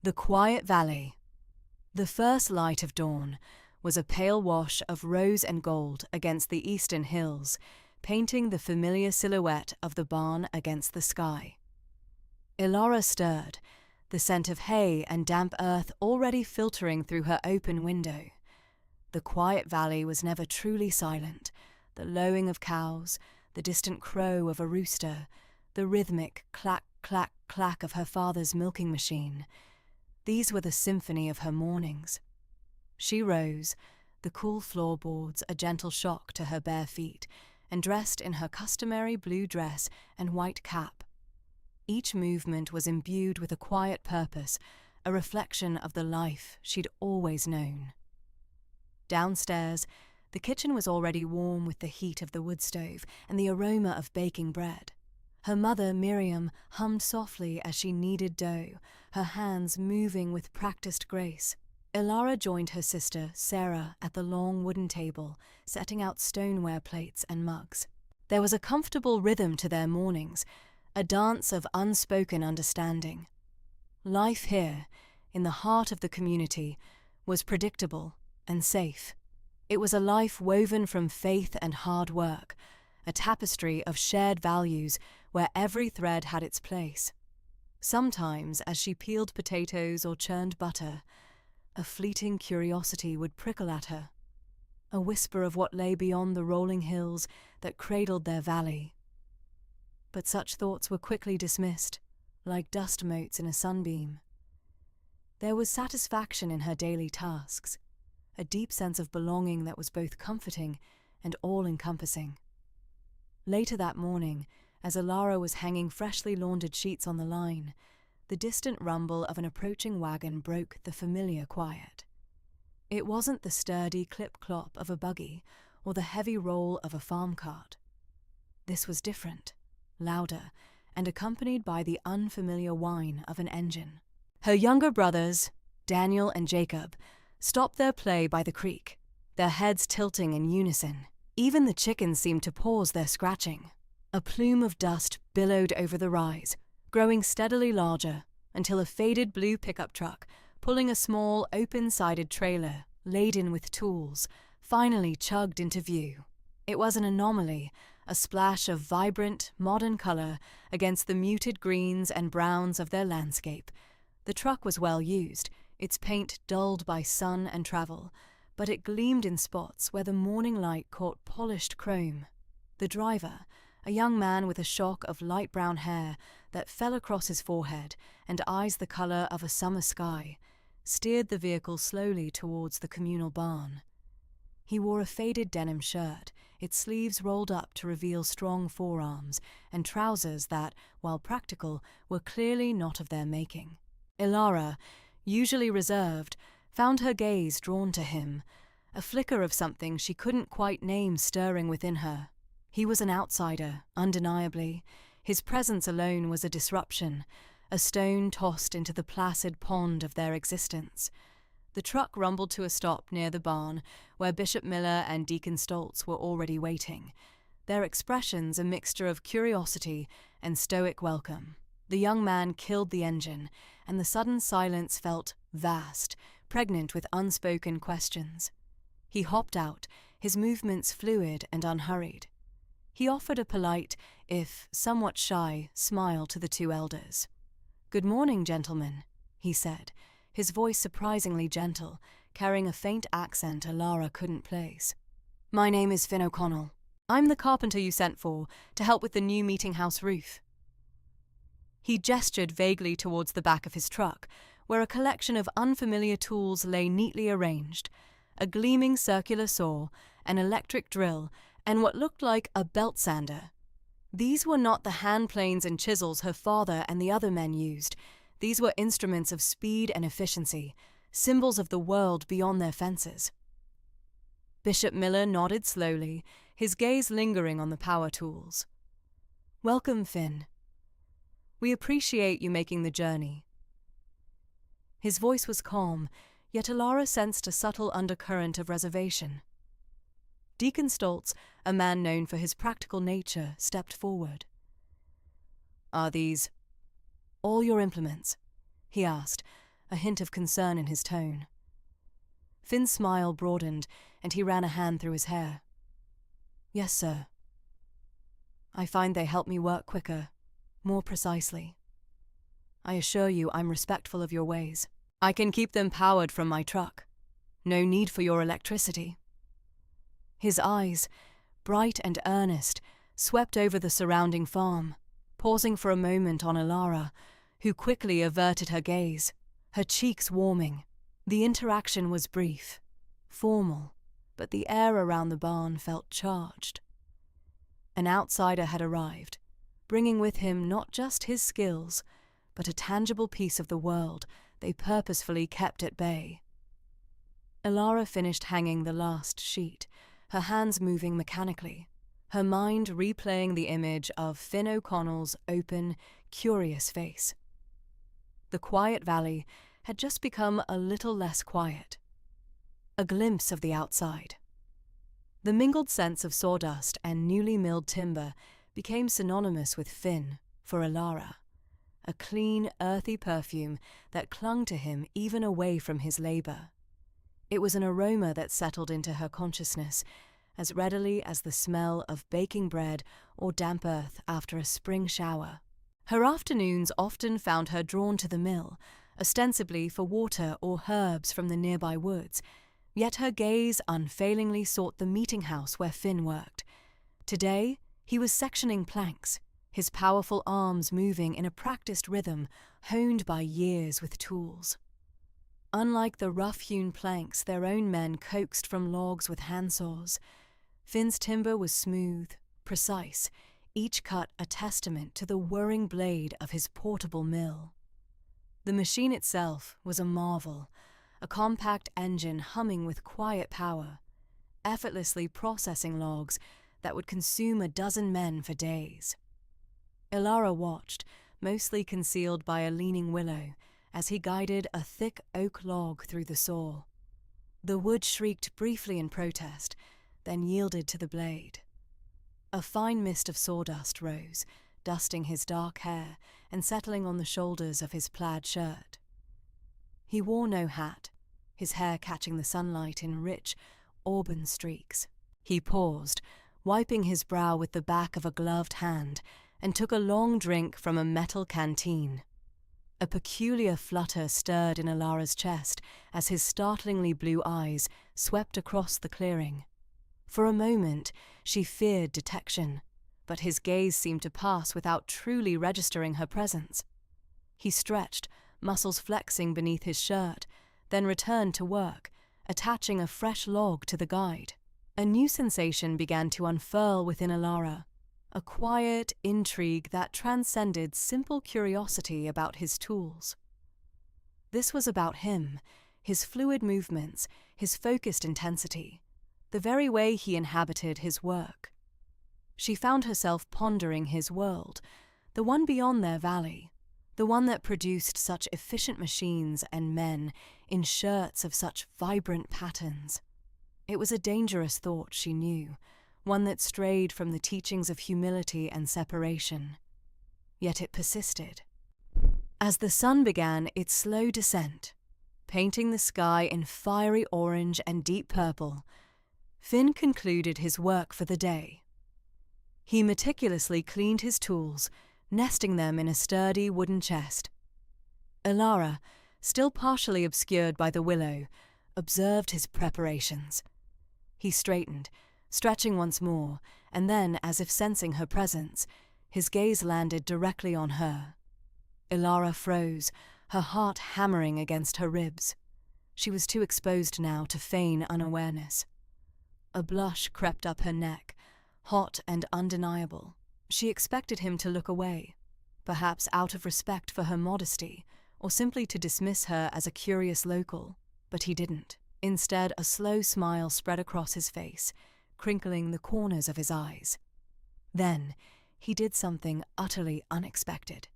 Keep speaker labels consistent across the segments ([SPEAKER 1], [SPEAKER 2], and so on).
[SPEAKER 1] The quiet valley. The first light of dawn was a pale wash of rose and gold against the eastern hills, painting the familiar silhouette of the barn against the sky. Ilara stirred, the scent of hay and damp earth already filtering through her open window. The quiet valley was never truly silent. The lowing of cows, the distant crow of a rooster, the rhythmic clack, clack, clack of her father's milking machine. These were the symphony of her mornings. She rose, the cool floorboards a gentle shock to her bare feet, and dressed in her customary blue dress and white cap. Each movement was imbued with a quiet purpose, a reflection of the life she'd always known. Downstairs, the kitchen was already warm with the heat of the wood stove and the aroma of baking bread. Her mother, Miriam, hummed softly as she kneaded dough, her hands moving with practiced grace. Ilara joined her sister, Sarah, at the long wooden table, setting out stoneware plates and mugs. There was a comfortable rhythm to their mornings, a dance of unspoken understanding. Life here, in the heart of the community, was predictable and safe. It was a life woven from faith and hard work, a tapestry of shared values where every thread had its place. Sometimes, as she peeled potatoes or churned butter, a fleeting curiosity would prickle at her, a whisper of what lay beyond the rolling hills that cradled their valley. But such thoughts were quickly dismissed, like dust motes in a sunbeam. There was satisfaction in her daily tasks, a deep sense of belonging that was both comforting and all-encompassing. Later that morning, as Ilara was hanging freshly laundered sheets on the line, the distant rumble of an approaching wagon broke the familiar quiet. It wasn't the sturdy clip-clop of a buggy or the heavy roll of a farm cart. This was different, louder, and accompanied by the unfamiliar whine of an engine. Her younger brothers, Daniel and Jacob, stopped their play by the creek, their heads tilting in unison. Even the chickens seemed to pause their scratching. A plume of dust billowed over the rise, growing steadily larger, until a faded blue pickup truck, pulling a small, open-sided trailer laden with tools, finally chugged into view. It was an anomaly, a splash of vibrant, modern color against the muted greens and browns of their landscape. The truck was well used, its paint dulled by sun and travel, but it gleamed in spots where the morning light caught polished chrome. The driver, a young man with a shock of light brown hair that fell across his forehead and eyes the color of a summer sky, steered the vehicle slowly towards the communal barn. He wore a faded denim shirt, its sleeves rolled up to reveal strong forearms, and trousers that, while practical, were clearly not of their making. Ilara, usually reserved, found her gaze drawn to him, a flicker of something she couldn't quite name stirring within her. He was an outsider, undeniably. His presence alone was a disruption, a stone tossed into the placid pond of their existence. The truck rumbled to a stop near the barn, where Bishop Miller and Deacon Stoltz were already waiting, their expressions a mixture of curiosity and stoic welcome. The young man killed the engine, and the sudden silence felt vast, pregnant with unspoken questions. He hopped out, his movements fluid and unhurried. He offered a polite, if somewhat shy, smile to the two elders. "Good morning, gentlemen," he said, his voice surprisingly gentle, carrying a faint accent Ilara couldn't place. "My name is Finn O'Connell. I'm the carpenter you sent for to help with the new meeting house roof." He gestured vaguely towards the back of his truck, where a collection of unfamiliar tools lay neatly arranged, a gleaming circular saw, an electric drill, and what looked like a belt sander. These were not the hand planes and chisels her father and the other men used. These were instruments of speed and efficiency, symbols of the world beyond their fences. Bishop Miller nodded slowly, his gaze lingering on the power tools. "Welcome, Finn. We appreciate you making the journey." His voice was calm, yet Ilara sensed a subtle undercurrent of reservation. Deacon Stoltz, a man known for his practical nature, stepped forward. "Are these all your implements?" he asked, a hint of concern in his tone. Finn's smile broadened, and he ran a hand through his hair. "Yes, sir. I find they help me work quicker, more precisely. I assure you I'm respectful of your ways. I can keep them powered from my truck. No need for your electricity." His eyes, bright and earnest, swept over the surrounding farm, pausing for a moment on Alara, who quickly averted her gaze, her cheeks warming. The interaction was brief, formal, but the air around the barn felt charged. An outsider had arrived, bringing with him not just his skills, but a tangible piece of the world they purposefully kept at bay. Alara finished hanging the last sheet, her hands moving mechanically, her mind replaying the image of Finn O'Connell's open, curious face. The quiet valley had just become a little less quiet. A glimpse of the outside. The mingled scents of sawdust and newly milled timber became synonymous with Finn for Alara, a clean, earthy perfume that clung to him even away from his labour. It was an aroma that settled into her consciousness as readily as the smell of baking bread or damp earth after a spring shower. Her afternoons often found her drawn to the mill, ostensibly for water or herbs from the nearby woods, yet her gaze unfailingly sought the meeting house where Finn worked. Today, he was sectioning planks, his powerful arms moving in a practiced rhythm honed by years with tools. Unlike the rough-hewn planks their own men coaxed from logs with handsaws, Finn's timber was smooth, precise, each cut a testament to the whirring blade of his portable mill. The machine itself was a marvel, a compact engine humming with quiet power, effortlessly processing logs that would consume a dozen men for days. Alara watched, mostly concealed by a leaning willow, as he guided a thick oak log through the saw. The wood shrieked briefly in protest, then yielded to the blade. A fine mist of sawdust rose, dusting his dark hair and settling on the shoulders of his plaid shirt. He wore no hat, his hair catching the sunlight in rich, auburn streaks. He paused, wiping his brow with the back of a gloved hand, and took a long drink from a metal canteen. A peculiar flutter stirred in Alara's chest as his startlingly blue eyes swept across the clearing. For a moment, she feared detection, but his gaze seemed to pass without truly registering her presence. He stretched, muscles flexing beneath his shirt, then returned to work, attaching a fresh log to the guide. A new sensation began to unfurl within Alara, a quiet intrigue that transcended simple curiosity about his tools. This was about him, his fluid movements, his focused intensity, the very way he inhabited his work. She found herself pondering his world, the one beyond their valley, the one that produced such efficient machines and men in shirts of such vibrant patterns. It was a dangerous thought, she knew, one that strayed from the teachings of humility and separation. Yet it persisted. As the sun began its slow descent, painting the sky in fiery orange and deep purple, Finn concluded his work for the day. He meticulously cleaned his tools, nesting them in a sturdy wooden chest. Alara, still partially obscured by the willow, observed his preparations. He straightened, stretching once more, and then, as if sensing her presence, his gaze landed directly on her. Alara froze, her heart hammering against her ribs. She was too exposed now to feign unawareness. A blush crept up her neck, hot and undeniable. She expected him to look away, perhaps out of respect for her modesty, or simply to dismiss her as a curious local, but he didn't. Instead, a slow smile spread across his face, crinkling the corners of his eyes. Then, he did something utterly unexpected.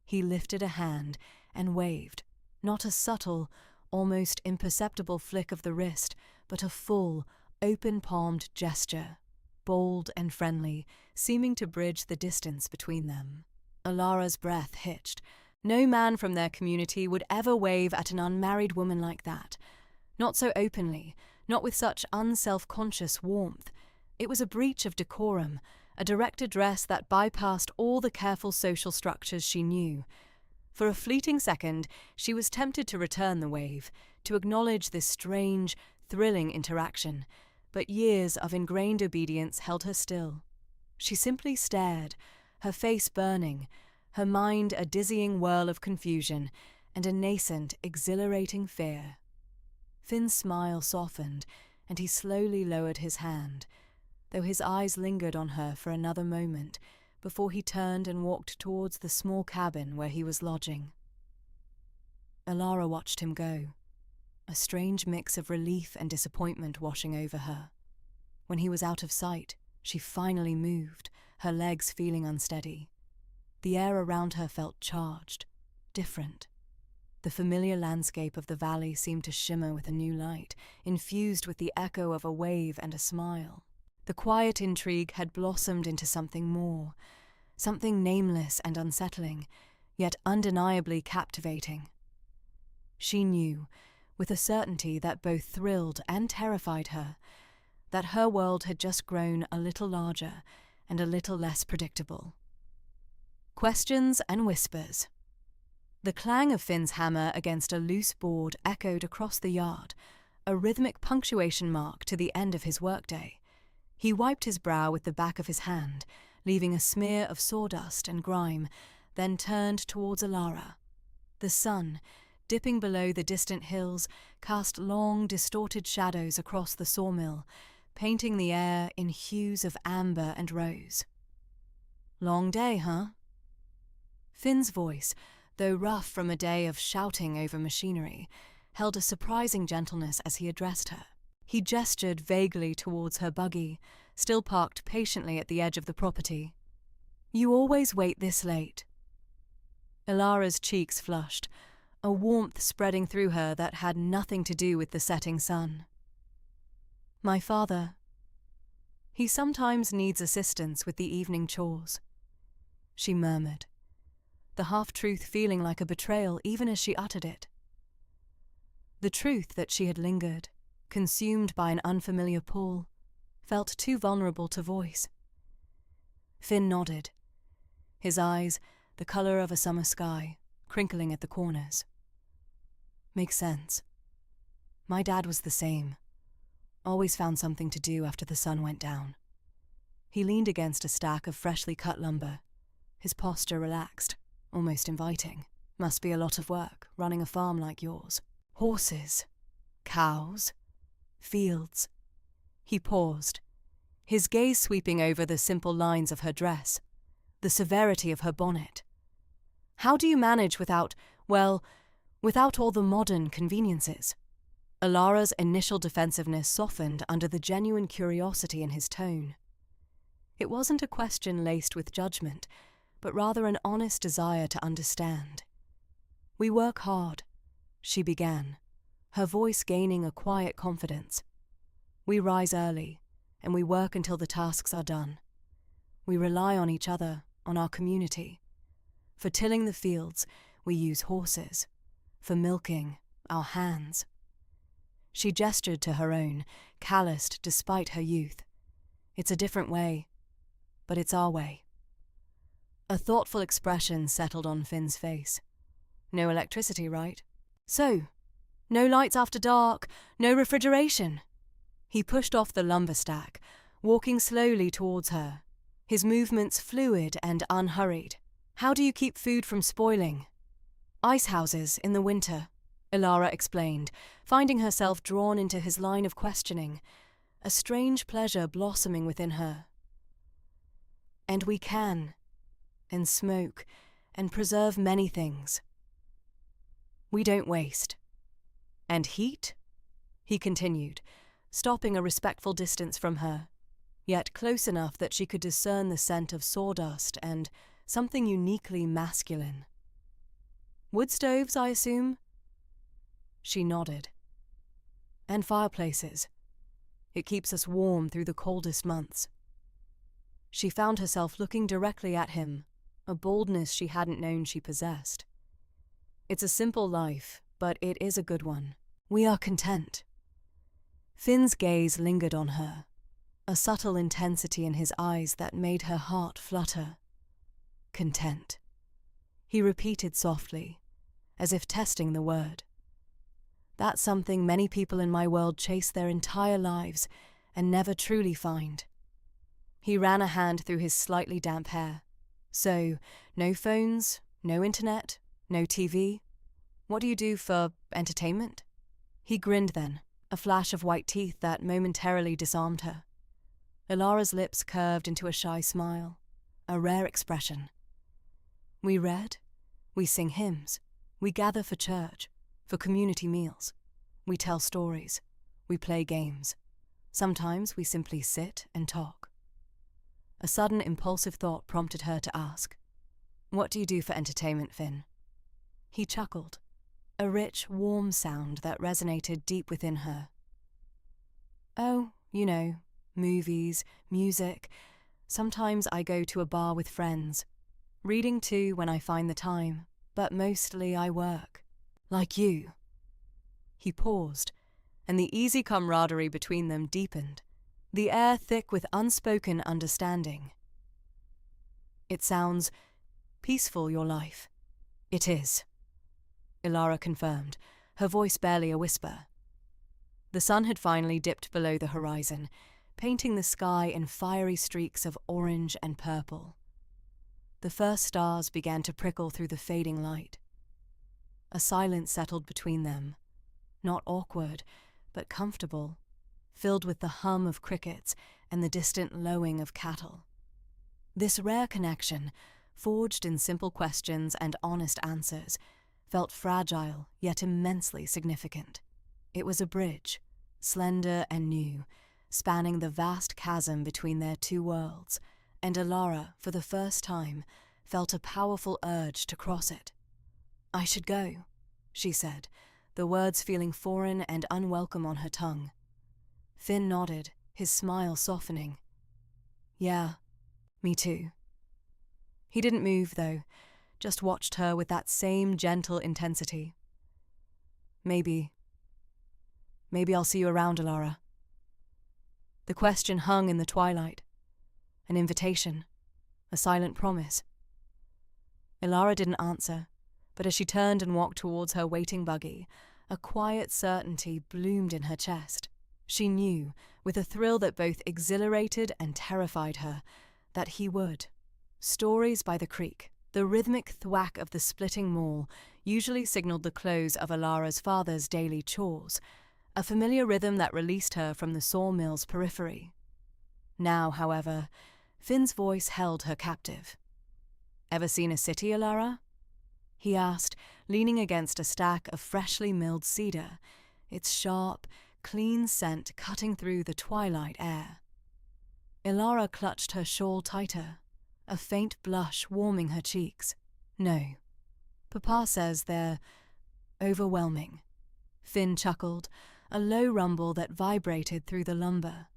[SPEAKER 1] He lifted a hand and waved, not a subtle, almost imperceptible flick of the wrist, but a full, open-palmed gesture, bold and friendly, seeming to bridge the distance between them. Alara's breath hitched, No man from their community would ever wave at an unmarried woman like that. Not so openly, not with such unself-conscious warmth. It was a breach of decorum, a direct address that bypassed all the careful social structures she knew. For a fleeting second, she was tempted to return the wave, to acknowledge this strange, thrilling interaction, but years of ingrained obedience held her still. She simply stared, her face burning, her mind a dizzying whirl of confusion and a nascent, exhilarating fear. Finn's smile softened, and he slowly lowered his hand, though his eyes lingered on her for another moment before he turned and walked towards the small cabin where he was lodging. Alara watched him go, a strange mix of relief and disappointment washing over her. When he was out of sight, she finally moved, her legs feeling unsteady. The air around her felt charged, different. The familiar landscape of the valley seemed to shimmer with a new light, infused with the echo of a wave and a smile. The quiet intrigue had blossomed into something more, something nameless and unsettling, yet undeniably captivating. She knew, with a certainty that both thrilled and terrified her, that her world had just grown a little larger and a little less predictable. Questions and whispers. The clang of Finn's hammer against a loose board echoed across the yard, a rhythmic punctuation mark to the end of his workday. He wiped his brow with the back of his hand, leaving a smear of sawdust and grime, then turned towards Alara. The sun, dipping below the distant hills, cast long, distorted shadows across the sawmill, painting the air in hues of amber and rose. "Long day, huh?" Finn's voice, though rough from a day of shouting over machinery, held a surprising gentleness as he addressed her. He gestured vaguely towards her buggy, still parked patiently at the edge of the property. "You always wait this late." Alara's cheeks flushed, a warmth spreading through her that had nothing to do with the setting sun. "My father. He sometimes needs assistance with the evening chores," she murmured, the half-truth feeling like a betrayal even as she uttered it. The truth that she had lingered, consumed by an unfamiliar pull, felt too vulnerable to voice. Finn nodded, his eyes the colour of a summer sky, crinkling at the corners. "Makes sense. My dad was the same. Always found something to do after the sun went down." He leaned against a stack of freshly cut lumber, his posture relaxed, almost inviting. "Must be a lot of work, running a farm like yours. Horses, cows, fields." He paused, his gaze sweeping over the simple lines of her dress, the severity of her bonnet. "How do you manage without all the modern conveniences?" Alara's initial defensiveness softened under the genuine curiosity in his tone. It wasn't a question laced with judgment, but rather an honest desire to understand. "We work hard," she began, her voice gaining a quiet confidence. "We rise early, and we work until the tasks are done. We rely on each other, on our community. For tilling the fields, we use horses. For milking, our hands." She gestured to her own, calloused despite her youth. "It's a different way, but it's our way." A thoughtful expression settled on Finn's face. "No electricity, right? So, no lights after dark, no refrigeration." He pushed off the lumber stack, walking slowly towards her, his movements fluid and unhurried. "How do you keep food from spoiling?" "Ice houses in the winter," Alara explained, finding herself drawn into his line of questioning, a strange pleasure blossoming within her. "And we can, and smoke, and preserve many things. We don't waste." "And heat?" he continued, stopping a respectful distance from her, yet close enough that she could discern the scent of sawdust and something uniquely masculine. "Wood stoves, I assume?" She nodded. "And fireplaces. It keeps us warm through the coldest months." She found herself looking directly at him, a boldness she hadn't known she possessed. It's a simple life, but it is a good one. We are content." Finn's gaze lingered on her, a subtle intensity in his eyes that made her heart flutter. "Content," he repeated softly, as if testing the word. "That's something many people in my world chase their entire lives and never truly find." He ran a hand through his slightly damp hair. "So, no phones, no internet, no TV? What do you do for entertainment?" He grinned then, a flash of white teeth that momentarily disarmed her. Ilara's lips curved into a shy smile, a rare expression. "We read, we sing hymns, we gather for church, for community meals. We tell stories, we play games. Sometimes we simply sit and talk." A sudden impulsive thought prompted her to ask, "What do you do for entertainment, Finn?" He chuckled, a rich, warm sound that resonated deep within her. "Oh, movies, music. Sometimes I go to a bar with friends. Reading too when I find the time, but mostly I work. Like you." He paused, and the easy camaraderie between them deepened, the air thick with unspoken understanding. "It sounds peaceful, your life." "It is," Ilara confirmed, her voice barely a whisper. The sun had finally dipped below the horizon, painting the sky in fiery streaks of orange and purple. The first stars began to prickle through the fading light. A silence settled between them, not awkward, but comfortable, filled with the hum of crickets and the distant lowing of cattle. This rare connection, forged in simple questions and honest answers, felt fragile yet immensely significant. It was a bridge, slender and new, spanning the vast chasm between their two worlds, and Ilara, for the first time, felt a powerful urge to cross it. "I should go," she said, the words feeling foreign and unwelcome on her tongue. Finn nodded, his smile softening. "Yeah, me too." He didn't move, though, just watched her with that same gentle intensity. Maybe I'll see you around, Ilara." The question hung in the twilight. An invitation, a silent promise. Ilara didn't answer, but as she turned and walked towards her waiting buggy, a quiet certainty bloomed in her chest. She knew, with a thrill that both exhilarated and terrified her, that he would. Stories by the creek, the rhythmic thwack of the splitting maul, usually signaled the close of Ilara's father's daily chores, a familiar rhythm that released her from the sawmill's periphery. Now, however, Finn's voice held her captive. "Ever seen a city, Ilara?" he asked, leaning against a stack of freshly milled cedar, its sharp, clean scent cutting through the twilight air. Ilara clutched her shawl tighter, a faint blush warming her cheeks. "No. Papa says they're overwhelming." Finn chuckled, a low rumble that vibrated through the lumber.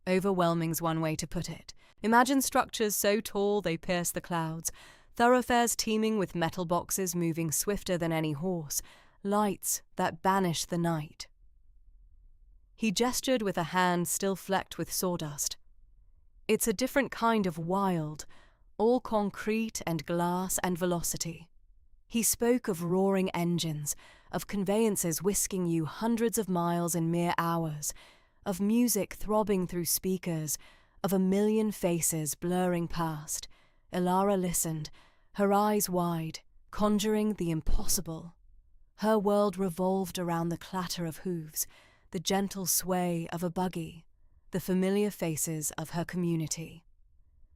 [SPEAKER 1] "Overwhelming's one way to put it. Imagine structures so tall they pierce the clouds, thoroughfares teeming with metal boxes moving swifter than any horse, lights that banish the night." He gestured with a hand still flecked with sawdust. "It's a different kind of wild, all concrete and glass and velocity." He spoke of roaring engines, of conveyances whisking you hundreds of miles in mere hours, of music throbbing through speakers, of a million faces blurring past. Ilara listened, her eyes wide, conjuring the impossible. Her world revolved around the clatter of hooves, the gentle sway of a buggy, the familiar faces of her community.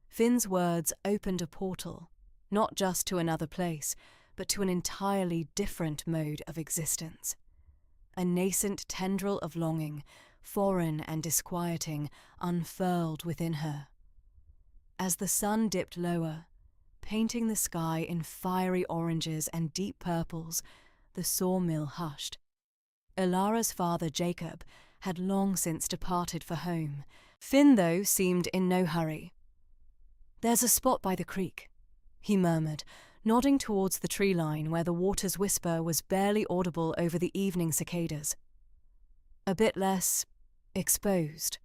[SPEAKER 1] Finn's words opened a portal, not just to another place, but to an entirely different mode of existence. A nascent tendril of longing, foreign and disquieting, unfurled within her. As the sun dipped lower, painting the sky in fiery oranges and deep purples, the sawmill hushed. Ilara's father, Jacob, had long since departed for home. Finn, though, seemed in no hurry. "There's a spot by the creek," he murmured, nodding towards the tree line where the water's whisper was barely audible over the evening cicadas. A bit less exposed.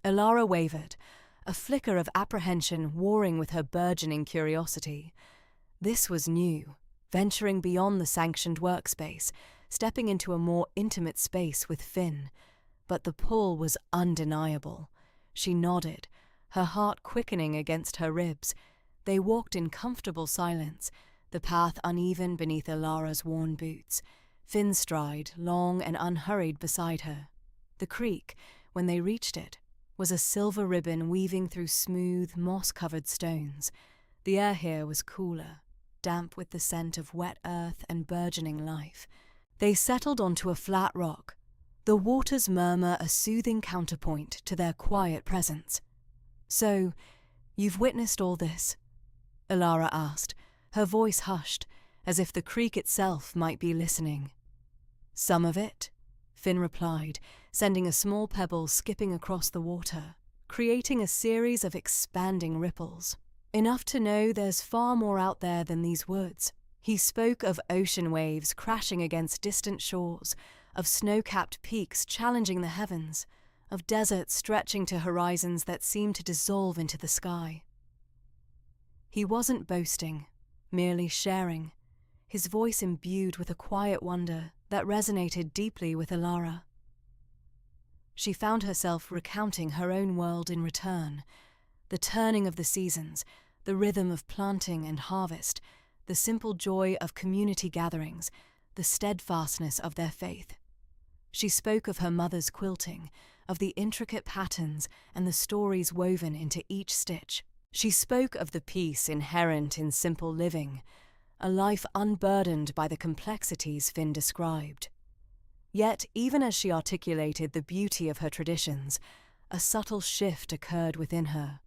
[SPEAKER 1] Elara wavered, a flicker of apprehension warring with her burgeoning curiosity. This was new, venturing beyond the sanctioned workspace, stepping into a more intimate space with Finn. But the pull was undeniable. She nodded, her heart quickening against her ribs. They walked in comfortable silence, the path uneven beneath Elara's worn boots, Finn's stride long and unhurried beside her. The creek, when they reached it, was a silver ribbon weaving through smooth, moss-covered stones. The air here was cooler, damp with the scent of wet earth and burgeoning life. They settled onto a flat rock, the water's murmur a soothing counterpoint to their quiet presence. "So, you've witnessed all this?" Elara asked, her voice hushed, as if the creek itself might be listening. "Some of it," Finn replied, sending a small pebble skipping across the water, creating a series of expanding ripples. "Enough to know there's far more out there than these woods." He spoke of ocean waves crashing against distant shores, of snow-capped peaks challenging the heavens, of deserts stretching to horizons that seemed to dissolve into the sky. He wasn't boasting, merely sharing, his voice imbued with a quiet wonder that resonated deeply with Elara. She found herself recounting her own world in return, the turning of the seasons, the rhythm of planting and harvest, the simple joy of community gatherings, the steadfastness of their faith. She spoke of her mother's quilting, of the intricate patterns and the stories woven into each stitch. She spoke of the peace inherent in simple living, a life unburdened by the complexities Finn described. Yet, even as she articulated the beauty of her traditions, a subtle shift occurred within her.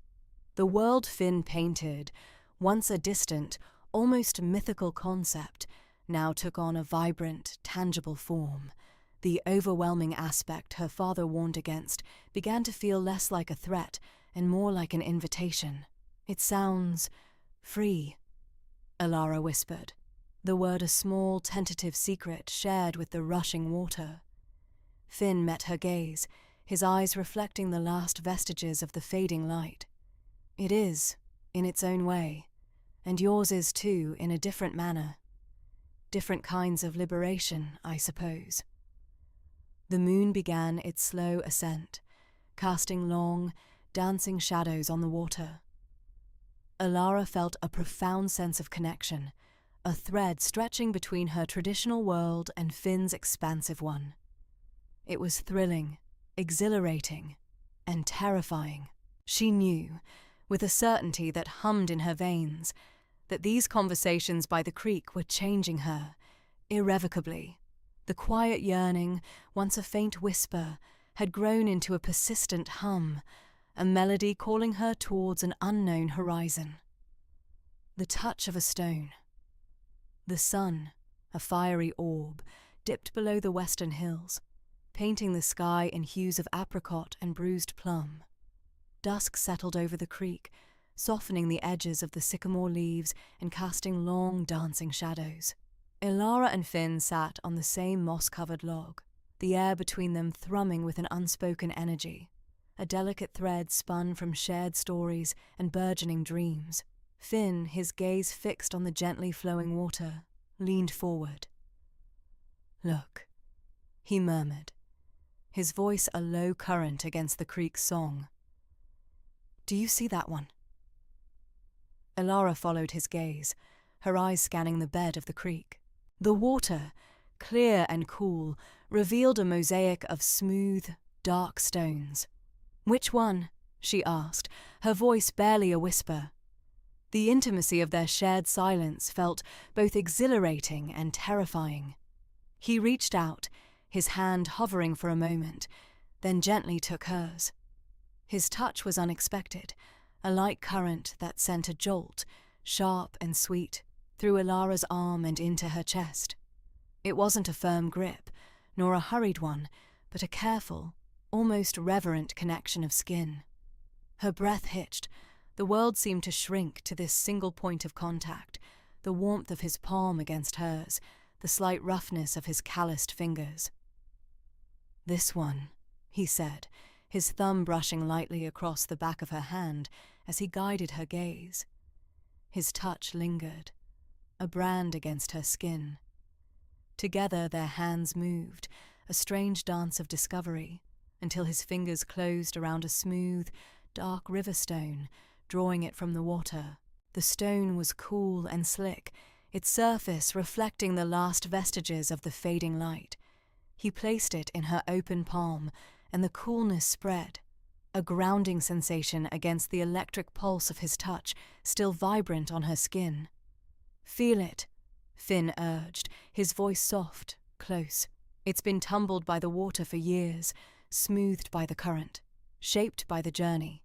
[SPEAKER 1] The world Finn painted, once a distant, almost mythical concept, now took on a vibrant, tangible form. The overwhelming aspect her father warned against began to feel less like a threat and more like an invitation. "It sounds free," Elara whispered, the word a small, tentative secret shared with the rushing water. Finn met her gaze, his eyes reflecting the last vestiges of the fading light. "It is, in its own way, and yours is too, in a different manner. Different kinds of liberation, I suppose." The moon began its slow ascent, casting long, dancing shadows on the water. Elara felt a profound sense of connection, a thread stretching between her traditional world and Finn's expansive one. It was thrilling, exhilarating, and terrifying. She knew, with a certainty that hummed in her veins, that these conversations by the creek were changing her, irrevocably. The quiet yearning, once a faint whisper, had grown into a persistent hum, a melody calling her towards an unknown horizon. The touch of a stone. The sun, a fiery orb, dipped below the western hills, painting the sky in hues of apricot and bruised plum. Dusk settled over the creek, softening the edges of the sycamore leaves and casting long, dancing shadows. Elara and Finn sat on the same moss-covered log, the air between them thrumming with an unspoken energy, a delicate thread spun from shared stories and burgeoning dreams. Finn, his gaze fixed on the gently flowing water, leaned forward. "Look," he murmured, his voice a low current against the creek's song. "Do you see that one?" Elara followed his gaze, her eyes scanning the bed of the creek. The water, clear and cool, revealed a mosaic of smooth, dark stones. "Which one?" she asked, her voice barely a whisper. The intimacy of their shared silence felt both exhilarating and terrifying. He reached out, his hand hovering for a moment, then gently took hers. His touch was unexpected, a light current that sent a jolt, sharp and sweet, through Elara's arm and into her chest. It wasn't a firm grip, nor a hurried one, but a careful, almost reverent connection of skin. Her breath hitched. The world seemed to shrink to this single point of contact, the warmth of his palm against hers, the slight roughness of his calloused fingers. "This one," he said, his thumb brushing lightly across the back of her hand as he guided her gaze. His touch lingered, a brand against her skin. Together their hands moved, a strange dance of discovery, until his fingers closed around a smooth, dark river stone, drawing it from the water. The stone was cool and slick, its surface reflecting the last vestiges of the fading light. He placed it in her open palm, and the coolness spread, a grounding sensation against the electric pulse of his touch, still vibrant on her skin. "Feel it," Finn urged, his voice soft, close. "It's been tumbled by the water for years, smoothed by the current, shaped by the journey."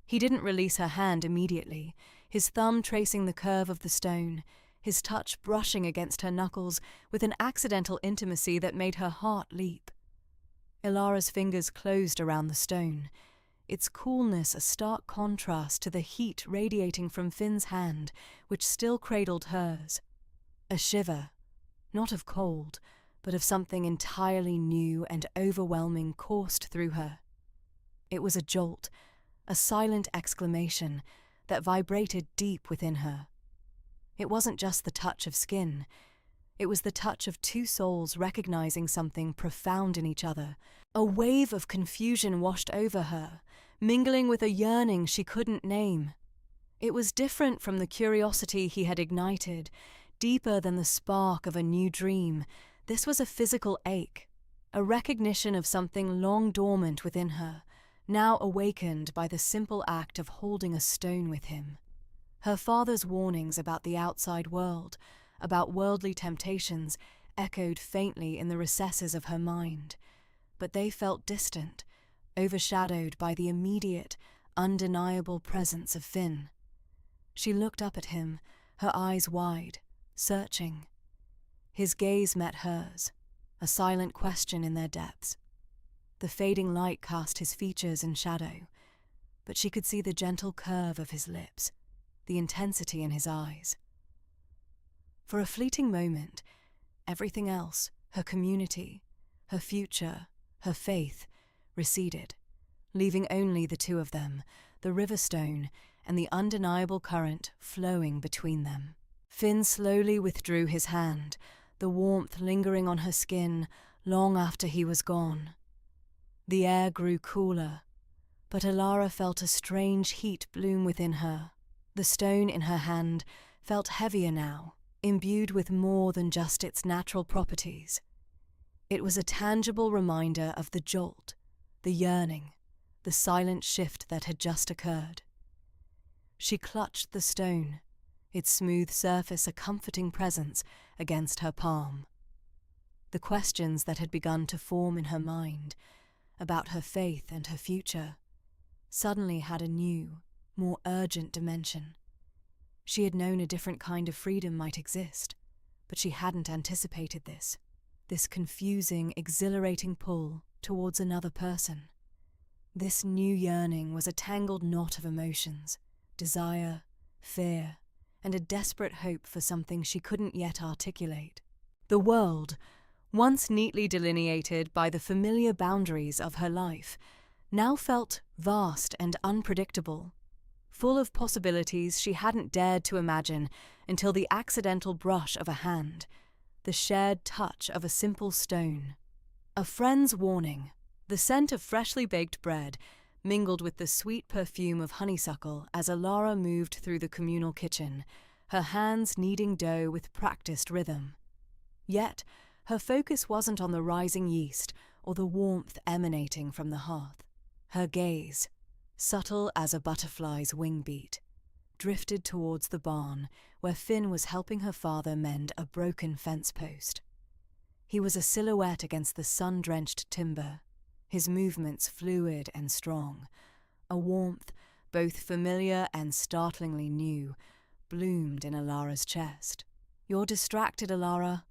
[SPEAKER 1] He didn't release her hand immediately, his thumb tracing the curve of the stone, his touch brushing against her knuckles with an accidental intimacy that made her heart leap. Ilara's fingers closed around the stone, its coolness a stark contrast to the heat radiating from Finn's hand, which still cradled hers. A shiver, not of cold, but of something entirely new and overwhelming coursed through her. It was a jolt, a silent exclamation that vibrated deep within her. It wasn't just the touch of skin. It was the touch of two souls recognizing something profound in each other. A wave of confusion washed over her, mingling with a yearning she couldn't name. It was different from the curiosity he had ignited, deeper than the spark of a new dream. This was a physical ache, a recognition of something long dormant within her, now awakened by the simple act of holding a stone with him. Her father's warnings about the outside world, about worldly temptations, echoed faintly in the recesses of her mind, but they felt distant, overshadowed by the immediate, undeniable presence of Finn. She looked up at him, her eyes wide, searching. His gaze met hers, a silent question in their depths. The fading light cast his features in shadow, but she could see the gentle curve of his lips, the intensity in his eyes. For a fleeting moment, everything else, her community, her future, her faith, receded, leaving only the two of them, the river stone and the undeniable current flowing between them. Finn slowly withdrew his hand, the warmth lingering on her skin long after he was gone. The air grew cooler, but Ilara felt a strange heat bloom within her. The stone in her hand felt heavier now, imbued with more than just its natural properties. It was a tangible reminder of the jolt, the yearning, the silent shift that had just occurred. She clutched the stone, its smooth surface a comforting presence against her palm. The questions that had begun to form in her mind, about her faith and her future, suddenly had a new, more urgent dimension. She had known a different kind of freedom might exist, but she hadn't anticipated this confusing, exhilarating pull towards another person. This new yearning was a tangled knot of emotions, desire, fear, and a desperate hope for something she couldn't yet articulate. The world, once neatly delineated by the familiar boundaries of her life, now felt vast and unpredictable, full of possibilities she hadn't dared to imagine until the accidental brush of a hand, the shared touch of a simple stone, a friend's warning. The scent of freshly baked bread mingled with the sweet perfume of honeysuckle as Ilara moved through the communal kitchen, her hands kneading dough with practiced rhythm. Yet, her focus wasn't on the rising yeast or the warmth emanating from the hearth. Her gaze, subtle as a butterfly's wing beat, drifted towards the barn where Finn was helping her father mend a broken fence post. He was a silhouette against the sun-drenched timber, his movements fluid and strong. A warmth, both familiar and startlingly new, bloomed in Ilara's chest. "You're distracted, Ilara."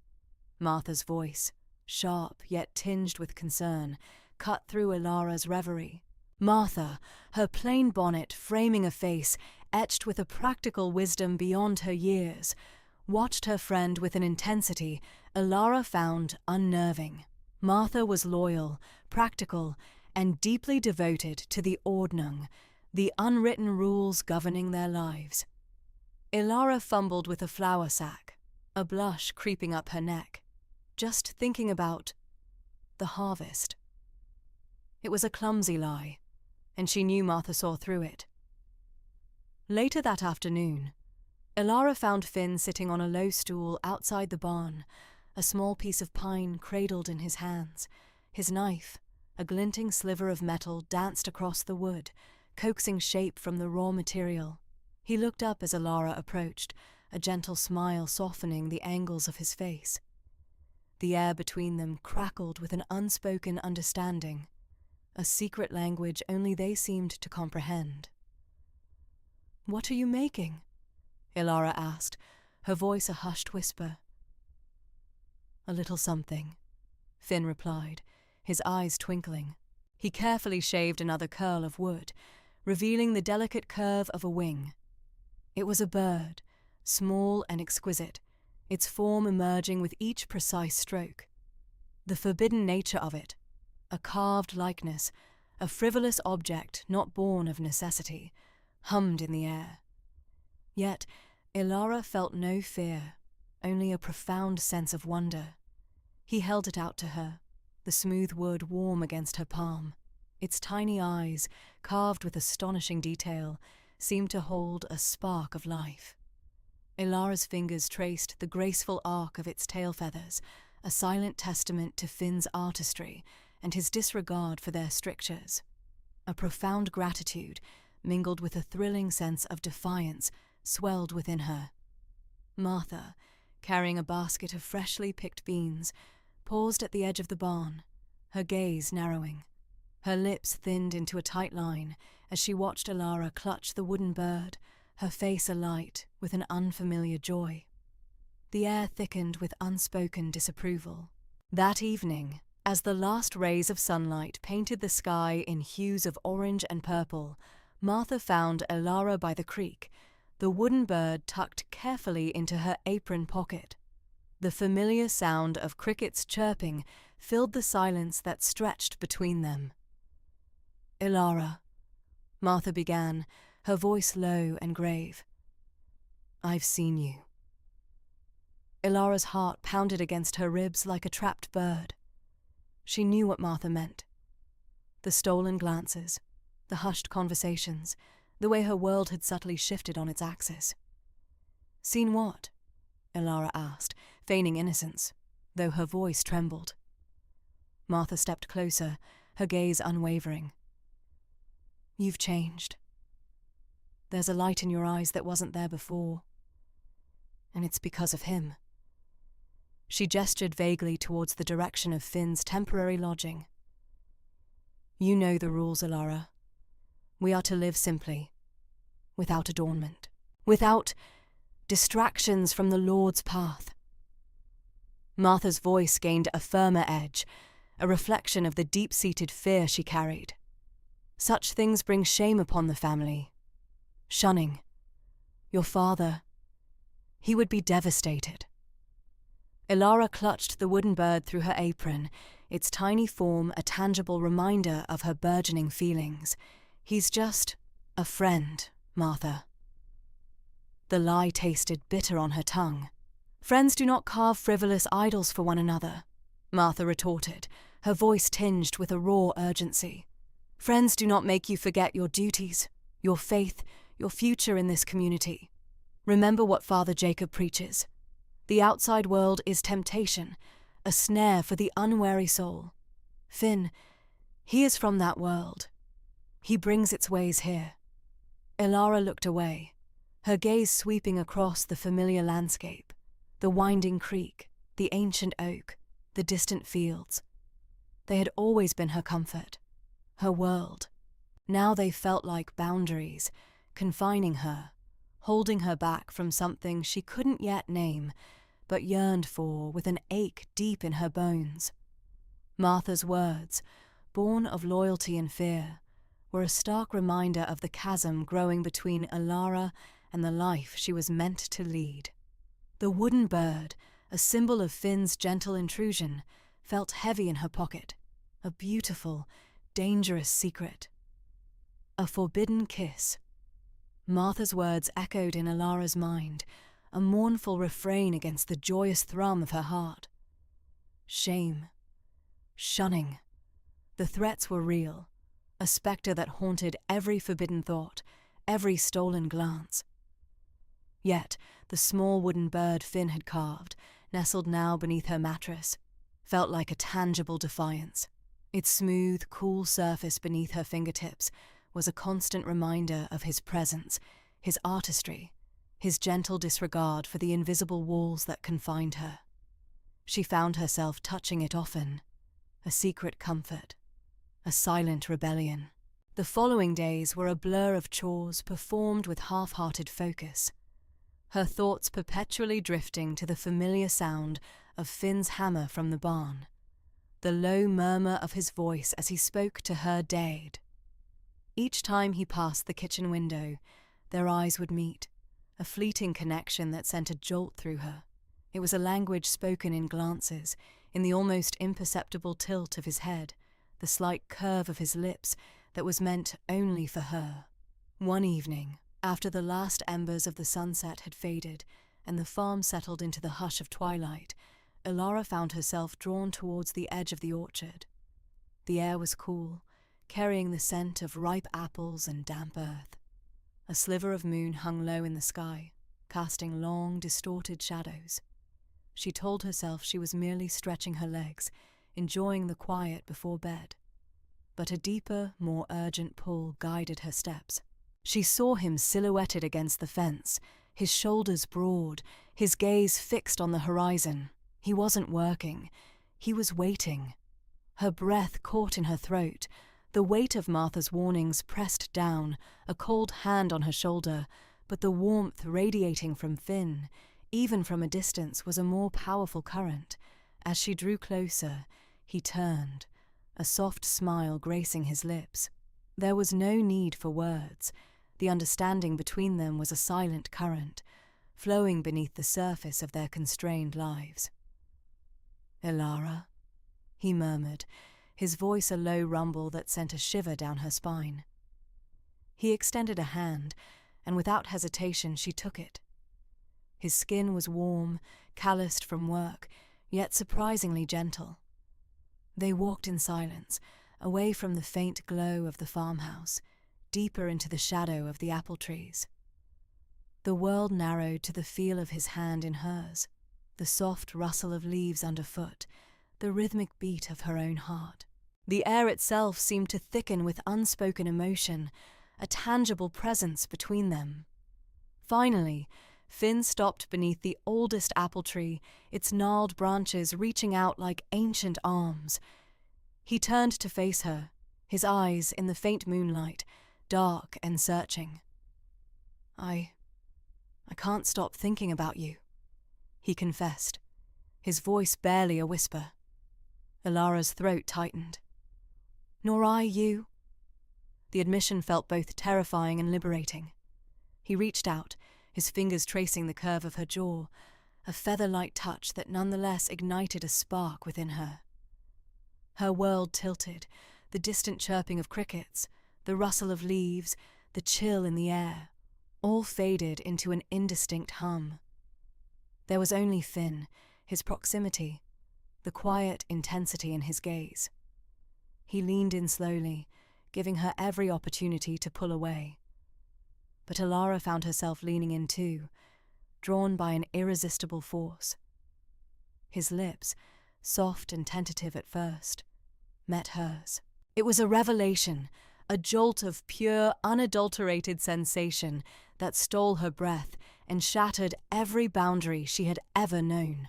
[SPEAKER 1] Martha's voice, sharp yet tinged with concern, cut through Ilara's reverie. Martha, her plain bonnet framing a face etched with a practical wisdom beyond her years, watched her friend with an intensity Elara found unnerving. Martha was loyal, practical, and deeply devoted to the Ordnung, the unwritten rules governing their lives. Elara fumbled with a flour sack, a blush creeping up her neck, just thinking about the harvest. It was a clumsy lie, and she knew Martha saw through it. Later that afternoon, Elara found Finn sitting on a low stool outside the barn, a small piece of pine cradled in his hands. His knife, a glinting sliver of metal, danced across the wood, coaxing shape from the raw material. He looked up as Elara approached, a gentle smile softening the angles of his face. The air between them crackled with an unspoken understanding, a secret language only they seemed to comprehend. "What are you making?" Elara asked, her voice a hushed whisper. "A little something," Finn replied, his eyes twinkling. He carefully shaved another curl of wood, revealing the delicate curve of a wing. It was a bird, small and exquisite, its form emerging with each precise stroke. The forbidden nature of it, a carved likeness, a frivolous object not born of necessity, hummed in the air. Yet Elara felt no fear, only a profound sense of wonder. He held it out to her, the smooth wood warm against her palm. Its tiny eyes, carved with astonishing detail, seemed to hold a spark of life. Elara's fingers traced the graceful arc of its tail feathers, a silent testament to Finn's artistry and his disregard for their strictures. A profound gratitude, mingled with a thrilling sense of defiance, swelled within her. Martha, carrying a basket of freshly picked beans, paused at the edge of the barn, her gaze narrowing. Her lips thinned into a tight line as she watched Elara clutch the wooden bird, her face alight with an unfamiliar joy. The air thickened with unspoken disapproval. That evening, as the last rays of sunlight painted the sky in hues of orange and purple, Martha found Elara by the creek, the wooden bird tucked carefully into her apron pocket. The familiar sound of crickets chirping filled the silence that stretched between them. "Elara," Martha began, her voice low and grave. "I've seen you." Elara's heart pounded against her ribs like a trapped bird. She knew what Martha meant. The stolen glances, the hushed conversations, the way her world had subtly shifted on its axis. "Seen what?" Elara asked, feigning innocence, though her voice trembled. Martha stepped closer, her gaze unwavering. "You've changed. There's a light in your eyes that wasn't there before. And it's because of him." She gestured vaguely towards the direction of Finn's temporary lodging. "You know the rules, Elara. We are to live simply, without adornment, without distractions from the Lord's path." Martha's voice gained a firmer edge, a reflection of the deep-seated fear she carried. "Such things bring shame upon the family. Shunning. Your father, he would be devastated." Elara clutched the wooden bird through her apron, its tiny form a tangible reminder of her burgeoning feelings. "He's just a friend, Martha." The lie tasted bitter on her tongue. "Friends do not carve frivolous idols for one another," Martha retorted, her voice tinged with a raw urgency. "Friends do not make you forget your duties, your faith, your future in this community. Remember what Father Jacob preaches. The outside world is temptation, a snare for the unwary soul. Finn, he is from that world. He brings its ways here." Elara looked away, her gaze sweeping across the familiar landscape, the winding creek, the ancient oak, the distant fields. They had always been her comfort, her world. Now they felt like boundaries, confining her, holding her back from something she couldn't yet name, but yearned for with an ache deep in her bones. Martha's words, born of loyalty and fear, were a stark reminder of the chasm growing between Elara and the life she was meant to lead. The wooden bird, a symbol of Finn's gentle intrusion, felt heavy in her pocket, a beautiful, dangerous secret. A forbidden kiss. Martha's words echoed in Alara's mind, a mournful refrain against the joyous thrum of her heart. Shame. Shunning. The threats were real, a spectre that haunted every forbidden thought, every stolen glance. Yet the small wooden bird Finn had carved, nestled now beneath her mattress, felt like a tangible defiance. Its smooth, cool surface beneath her fingertips was a constant reminder of his presence, his artistry, his gentle disregard for the invisible walls that confined her. She found herself touching it often, a secret comfort, a silent rebellion. The following days were a blur of chores performed with half-hearted focus, her thoughts perpetually drifting to the familiar sound of Finn's hammer from the barn, the low murmur of his voice as he spoke to her Dade. Each time he passed the kitchen window, their eyes would meet, a fleeting connection that sent a jolt through her. It was a language spoken in glances, in the almost imperceptible tilt of his head, the slight curve of his lips that was meant only for her. One evening, after the last embers of the sunset had faded and the farm settled into the hush of twilight, Alara found herself drawn towards the edge of the orchard. The air was cool, carrying the scent of ripe apples and damp earth. A sliver of moon hung low in the sky, casting long, distorted shadows. She told herself she was merely stretching her legs, enjoying the quiet before bed. But a deeper, more urgent pull guided her steps. She saw him silhouetted against the fence, his shoulders broad, his gaze fixed on the horizon. He wasn't working. He was waiting. Her breath caught in her throat, the weight of Martha's warnings pressed down, a cold hand on her shoulder, but the warmth radiating from Finn, even from a distance, was a more powerful current. As she drew closer, he turned, a soft smile gracing his lips. There was no need for words. The understanding between them was a silent current, flowing beneath the surface of their constrained lives. "Alara," he murmured, his voice a low rumble that sent a shiver down her spine. He extended a hand, and without hesitation she took it. His skin was warm, calloused from work, yet surprisingly gentle. They walked in silence, away from the faint glow of the farmhouse, deeper into the shadow of the apple trees. The world narrowed to the feel of his hand in hers, the soft rustle of leaves underfoot, the rhythmic beat of her own heart. The air itself seemed to thicken with unspoken emotion, a tangible presence between them. Finally, Finn stopped beneath the oldest apple tree, its gnarled branches reaching out like ancient arms. He turned to face her, his eyes, in the faint moonlight, dark and searching. I can't stop thinking about you," he confessed, his voice barely a whisper. Alara's throat tightened. "Nor I you." The admission felt both terrifying and liberating. He reached out, his fingers tracing the curve of her jaw, a feather-light touch that nonetheless ignited a spark within her. Her world tilted, the distant chirping of crickets, the rustle of leaves, the chill in the air, all faded into an indistinct hum. There was only Finn, his proximity, the quiet intensity in his gaze. He leaned in slowly, giving her every opportunity to pull away. But Alara found herself leaning in too, drawn by an irresistible force. His lips, soft and tentative at first, met hers. It was a revelation, a jolt of pure, unadulterated sensation that stole her breath and shattered every boundary she had ever known.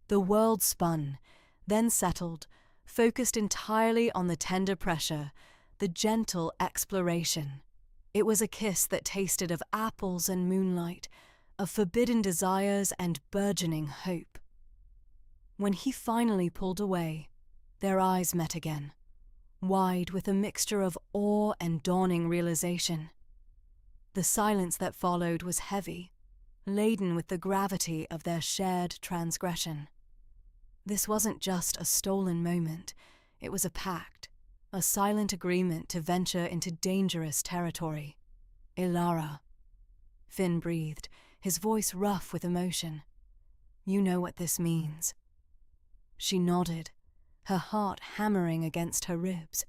[SPEAKER 1] The world spun, then settled, focused entirely on the tender pressure, the gentle exploration. It was a kiss that tasted of apples and moonlight, of forbidden desires and burgeoning hope. When he finally pulled away, their eyes met again, wide with a mixture of awe and dawning realization. The silence that followed was heavy, laden with the gravity of their shared transgression. This wasn't just a stolen moment, it was a pact, a silent agreement to venture into dangerous territory. Ilara. Finn breathed, his voice rough with emotion. You know what this means. She nodded, her heart hammering against her ribs.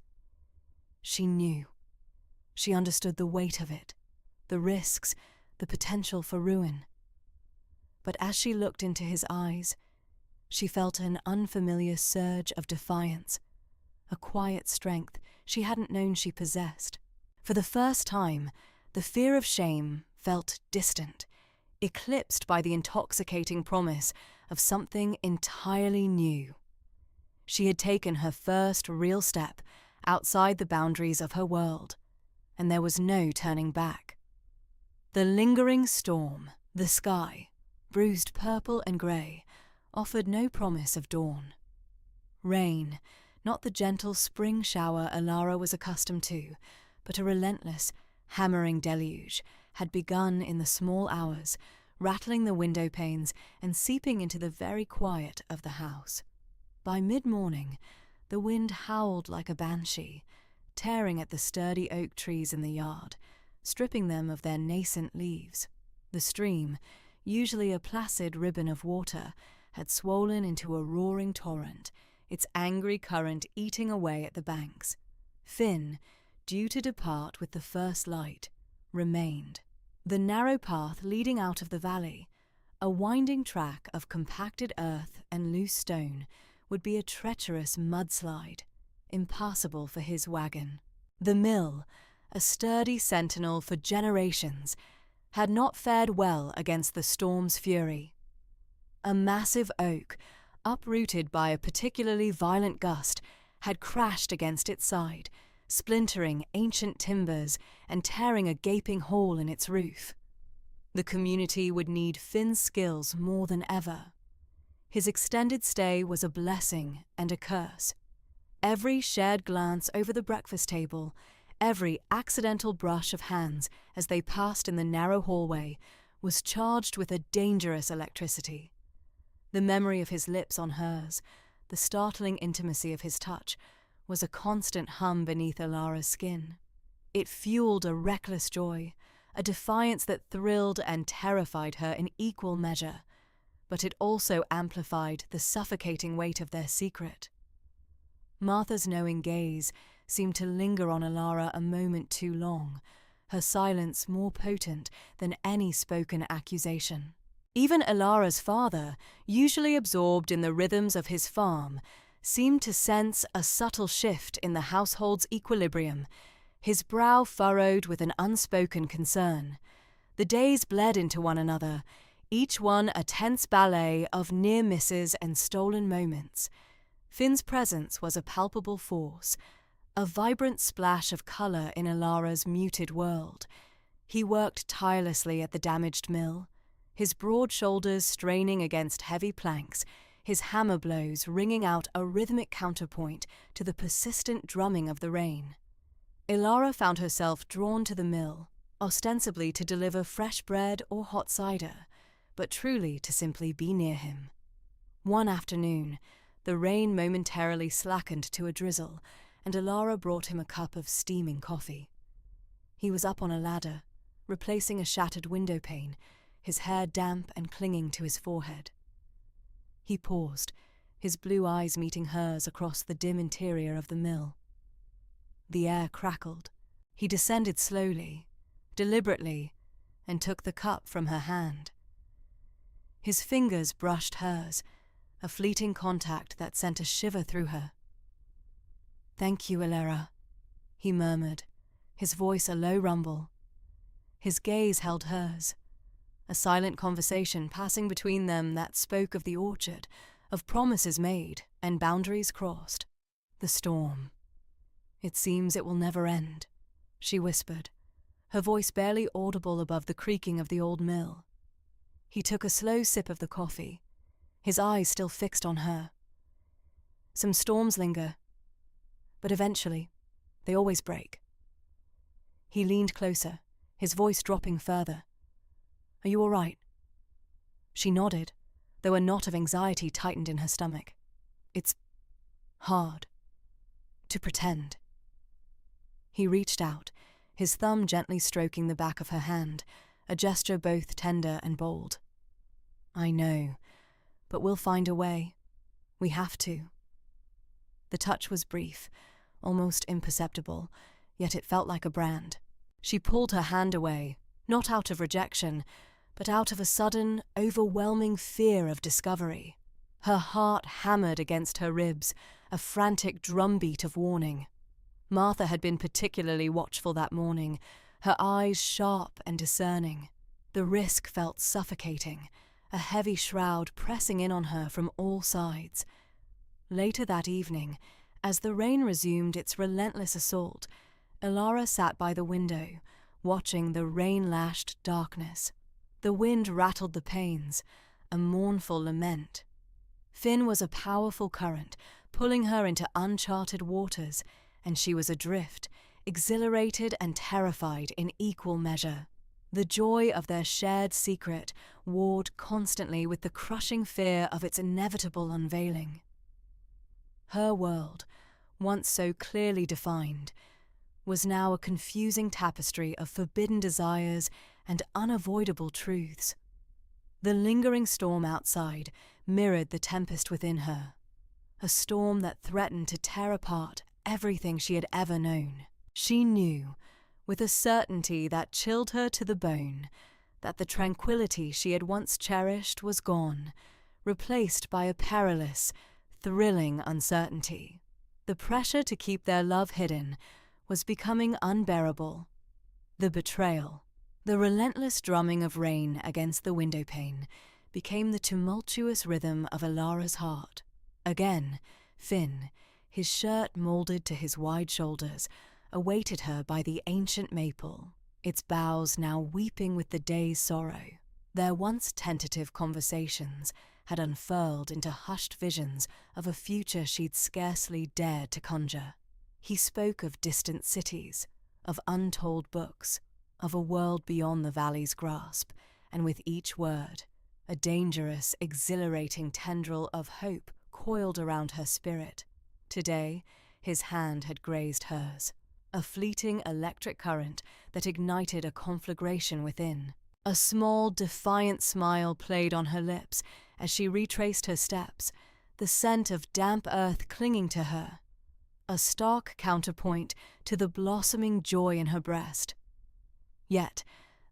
[SPEAKER 1] She knew. She understood the weight of it, the risks, the potential for ruin. But as she looked into his eyes, she felt an unfamiliar surge of defiance, a quiet strength she hadn't known she possessed. For the first time, the fear of shame felt distant, eclipsed by the intoxicating promise of something entirely new. She had taken her first real step outside the boundaries of her world, and there was no turning back. The lingering storm, the sky, bruised purple and grey, offered no promise of dawn. Rain, not the gentle spring shower Ilara was accustomed to, but a relentless, hammering deluge, had begun in the small hours, rattling the window panes and seeping into the very quiet of the house. By mid-morning, the wind howled like a banshee, tearing at the sturdy oak trees in the yard, stripping them of their nascent leaves. The stream, usually a placid ribbon of water, had swollen into a roaring torrent, its angry current eating away at the banks. Finn, due to depart with the first light, remained. The narrow path leading out of the valley, a winding track of compacted earth and loose stone, would be a treacherous mudslide, impassable for his wagon. The mill, a sturdy sentinel for generations, had not fared well against the storm's fury. A massive oak, uprooted by a particularly violent gust, had crashed against its side, splintering ancient timbers and tearing a gaping hole in its roof. The community would need Finn's skills more than ever. His extended stay was a blessing and a curse. Every shared glance over the breakfast table, every accidental brush of hands as they passed in the narrow hallway, was charged with a dangerous electricity. The memory of his lips on hers, the startling intimacy of his touch, was a constant hum beneath Ilara's skin. It fueled a reckless joy, a defiance that thrilled and terrified her in equal measure, but it also amplified the suffocating weight of their secret. Martha's knowing gaze seemed to linger on Ilara a moment too long, her silence more potent than any spoken accusation. Even Ilara's father, usually absorbed in the rhythms of his farm, seemed to sense a subtle shift in the household's equilibrium, his brow furrowed with an unspoken concern. The days bled into one another, each one a tense ballet of near misses and stolen moments. Finn's presence was a palpable force, a vibrant splash of colour in Ilara's muted world. He worked tirelessly at the damaged mill, his broad shoulders straining against heavy planks, his hammer blows ringing out a rhythmic counterpoint to the persistent drumming of the rain. Ilara found herself drawn to the mill, ostensibly to deliver fresh bread or hot cider, but truly to simply be near him. One afternoon, the rain momentarily slackened to a drizzle, and Ilara brought him a cup of steaming coffee. He was up on a ladder, replacing a shattered window pane, his hair damp and clinging to his forehead. He paused, his blue eyes meeting hers across the dim interior of the mill. The air crackled. He descended slowly, deliberately, and took the cup from her hand. His fingers brushed hers, a fleeting contact that sent a shiver through her. "Thank you, Ilara," he murmured, his voice a low rumble. His gaze held hers, a silent conversation passing between them that spoke of the orchard, of promises made and boundaries crossed. The storm. "It seems it will never end," she whispered, her voice barely audible above the creaking of the old mill. He took a slow sip of the coffee, his eyes still fixed on her. "Some storms linger, but eventually, they always break." He leaned closer, his voice dropping further. "Are you all right? She nodded, though a knot of anxiety tightened in her stomach. It's hard to pretend. He reached out, his thumb gently stroking the back of her hand, a gesture both tender and bold. I know, but we'll find a way. We have to. The touch was brief, almost imperceptible, yet it felt like a brand. She pulled her hand away, not out of rejection, but out of a sudden, overwhelming fear of discovery. Her heart hammered against her ribs, a frantic drumbeat of warning. Martha had been particularly watchful that morning, her eyes sharp and discerning. The risk felt suffocating, a heavy shroud pressing in on her from all sides. Later that evening, as the rain resumed its relentless assault, Elara sat by the window, watching the rain-lashed darkness. The wind rattled the panes, a mournful lament. Finn was a powerful current, pulling her into uncharted waters, and she was adrift, exhilarated and terrified in equal measure. The joy of their shared secret warred constantly with the crushing fear of its inevitable unveiling. Her world, once so clearly defined, was now a confusing tapestry of forbidden desires and unavoidable truths. The lingering storm outside mirrored the tempest within her, a storm that threatened to tear apart everything she had ever known. She knew, with a certainty that chilled her to the bone, that the tranquility she had once cherished was gone, replaced by a perilous, thrilling uncertainty. The pressure to keep their love hidden was becoming unbearable. The betrayal, the relentless drumming of rain against the windowpane, became the tumultuous rhythm of Elara's heart. Again, Finn, his shirt moulded to his wide shoulders, awaited her by the ancient maple, its boughs now weeping with the day's sorrow. Their once tentative conversations had unfurled into hushed visions of a future she'd scarcely dared to conjure. He spoke of distant cities, of untold books, of a world beyond the valley's grasp, and with each word, a dangerous, exhilarating tendril of hope coiled around her spirit. Today, his hand had grazed hers, a fleeting electric current that ignited a conflagration within. A small, defiant smile played on her lips as she retraced her steps, the scent of damp earth clinging to her, a stark counterpoint to the blossoming joy in her breast. Yet,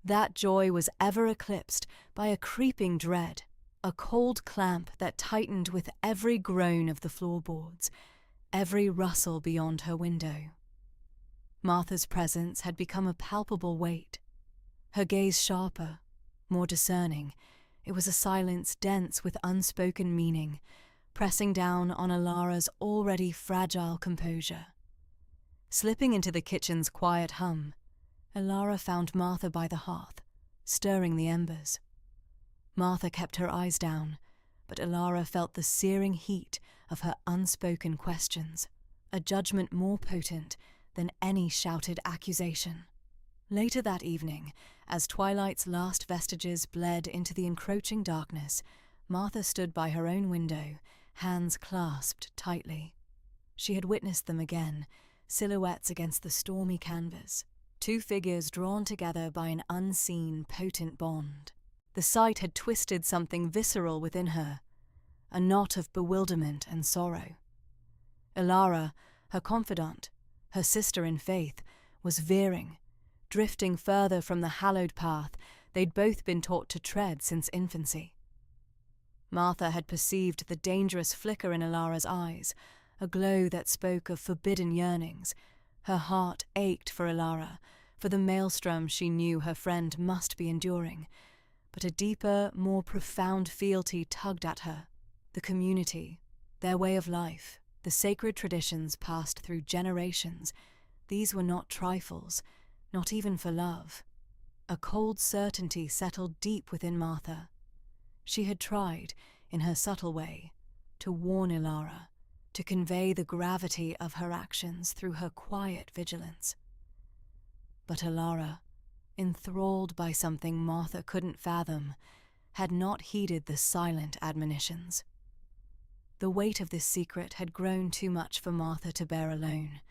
[SPEAKER 1] that joy was ever eclipsed by a creeping dread, a cold clamp that tightened with every groan of the floorboards, every rustle beyond her window. Martha's presence had become a palpable weight. Her gaze sharper, more discerning, it was a silence dense with unspoken meaning, pressing down on Elara's already fragile composure. Slipping into the kitchen's quiet hum, Elara found Martha by the hearth, stirring the embers. Martha kept her eyes down, but Elara felt the searing heat of her unspoken questions, a judgment more potent than any shouted accusation. Later that evening, as twilight's last vestiges bled into the encroaching darkness, Martha stood by her own window, hands clasped tightly. She had witnessed them again, silhouettes against the stormy canvas, two figures drawn together by an unseen, potent bond. The sight had twisted something visceral within her, a knot of bewilderment and sorrow. Elara, her confidant, her sister in faith, was veering, drifting further from the hallowed path they'd both been taught to tread since infancy. Martha had perceived the dangerous flicker in Elara's eyes, a glow that spoke of forbidden yearnings. Her heart ached for Elara, for the maelstrom she knew her friend must be enduring, but a deeper, more profound fealty tugged at her. The community, their way of life, the sacred traditions passed through generations, these were not trifles, not even for love. A cold certainty settled deep within Martha. She had tried, in her subtle way, to warn Elara, to convey the gravity of her actions through her quiet vigilance. But Elara, enthralled by something Martha couldn't fathom, had not heeded the silent admonitions. The weight of this secret had grown too much for Martha to bear alone.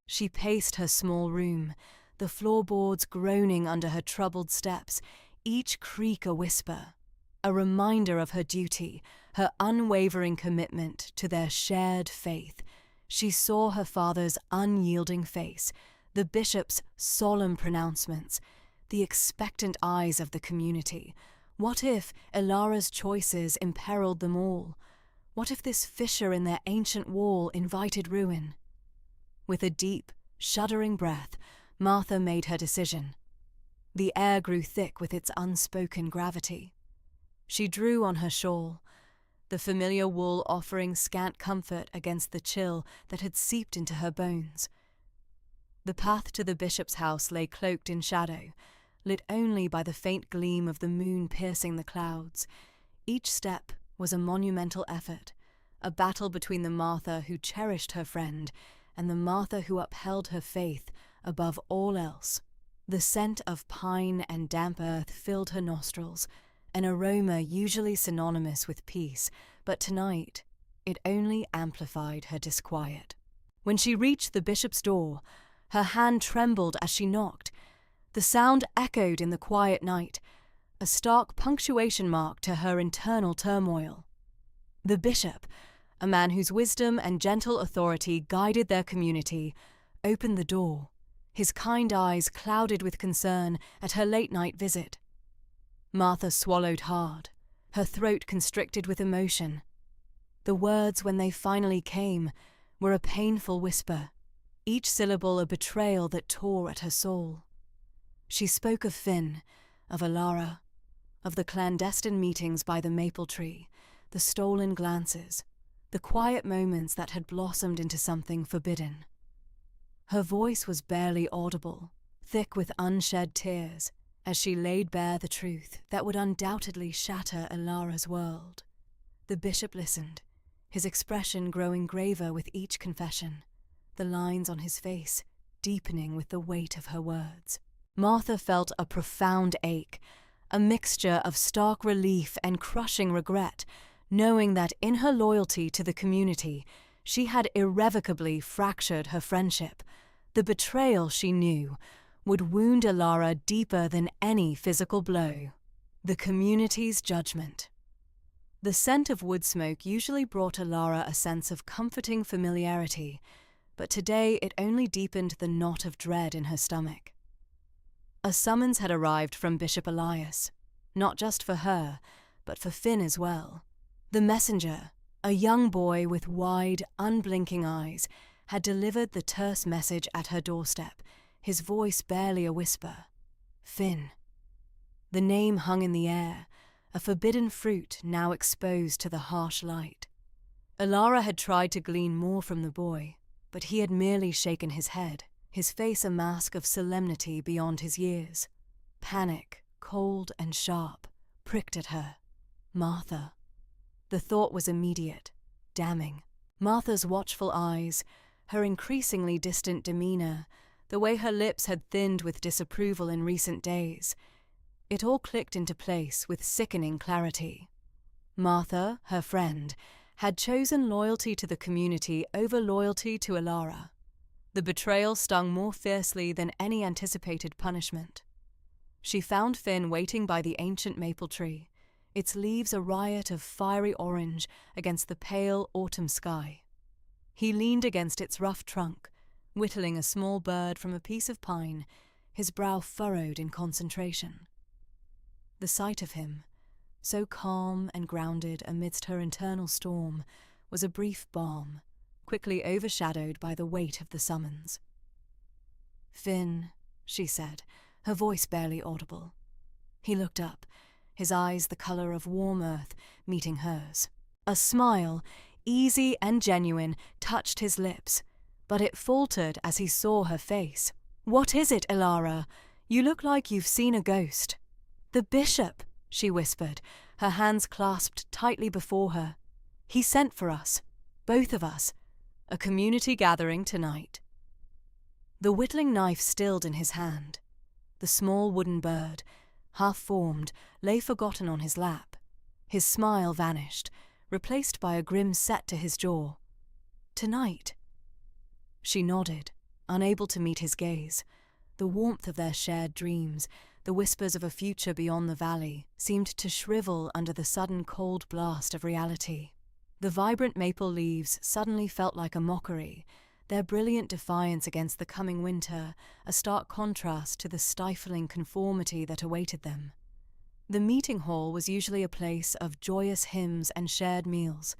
[SPEAKER 1] She paced her small room, the floorboards groaning under her troubled steps, each creak a whisper, a reminder of her duty, her unwavering commitment to their shared faith. She saw her father's unyielding face, the bishop's solemn pronouncements, the expectant eyes of the community. What if Ilara's choices imperiled them all? What if this fissure in their ancient wall invited ruin? With a deep, shuddering breath, Martha made her decision. The air grew thick with its unspoken gravity. She drew on her shawl, the familiar wool offering scant comfort against the chill that had seeped into her bones. The path to the bishop's house lay cloaked in shadow, lit only by the faint gleam of the moon piercing the clouds. Each step was a monumental effort, a battle between the Martha who cherished her friend and the Martha who upheld her faith above all else. The scent of pine and damp earth filled her nostrils, an aroma usually synonymous with peace, but tonight it only amplified her disquiet. When she reached the bishop's door, her hand trembled as she knocked. The sound echoed in the quiet night, a stark punctuation mark to her internal turmoil. The bishop, a man whose wisdom and gentle authority guided their community, opened the door, his kind eyes clouded with concern at her late-night visit. Martha swallowed hard, her throat constricted with emotion. The words, when they finally came, were a painful whisper, each syllable a betrayal that tore at her soul. She spoke of Finn, of Ilara, of the clandestine meetings by the maple tree, the stolen glances, the quiet moments that had blossomed into something forbidden. Her voice was barely audible, thick with unshed tears, as she laid bare the truth that would undoubtedly shatter Ilara's world. The bishop listened, his expression growing graver with each confession, the lines on his face deepening with the weight of her words. Martha felt a profound ache, a mixture of stark relief and crushing regret, knowing that in her loyalty to the community, she had irrevocably fractured her friendship. The betrayal, she knew, would wound Ilara deeper than any physical blow. The community's judgment. The scent of wood smoke usually brought Ilara a sense of comforting familiarity, but today it only deepened the knot of dread in her stomach. A summons had arrived from Bishop Elias, not just for her, but for Finn as well. The messenger, a young boy with wide, unblinking eyes, had delivered the terse message at her doorstep, his voice barely a whisper. Finn. The name hung in the air, a forbidden fruit now exposed to the harsh light. Ilara had tried to glean more from the boy, but he had merely shaken his head, his face a mask of solemnity beyond his years. Panic, cold and sharp, pricked at her. Martha. The thought was immediate, damning. Martha's watchful eyes, her increasingly distant demeanor, the way her lips had thinned with disapproval in recent days. It all clicked into place with sickening clarity. Martha, her friend, had chosen loyalty to the community over loyalty to Ilara. The betrayal stung more fiercely than any anticipated punishment. She found Finn waiting by the ancient maple tree, its leaves a riot of fiery orange against the pale autumn sky. He leaned against its rough trunk, whittling a small bird from a piece of pine, his brow furrowed in concentration. The sight of him, so calm and grounded amidst her internal storm, was a brief balm, quickly overshadowed by the weight of the summons. Finn, she said, her voice barely audible. He looked up, his eyes the colour of warm earth meeting hers. A smile, easy and genuine, touched his lips, but it faltered as he saw her face. "What is it, Ilara? You look like you've seen a ghost." "The bishop," she whispered, her hands clasped tightly before her. "He sent for us, both of us. A community gathering tonight." The whittling knife stilled in his hand. The small wooden bird, half-formed, lay forgotten on his lap. His smile vanished, replaced by a grim set to his jaw. "Tonight?" She nodded, unable to meet his gaze. The warmth of their shared dreams, the whispers of a future beyond the valley, seemed to shrivel under the sudden cold blast of reality. The vibrant maple leaves suddenly felt like a mockery, their brilliant defiance against the coming winter a stark contrast to the stifling conformity that awaited them. The meeting hall was usually a place of joyous hymns and shared meals,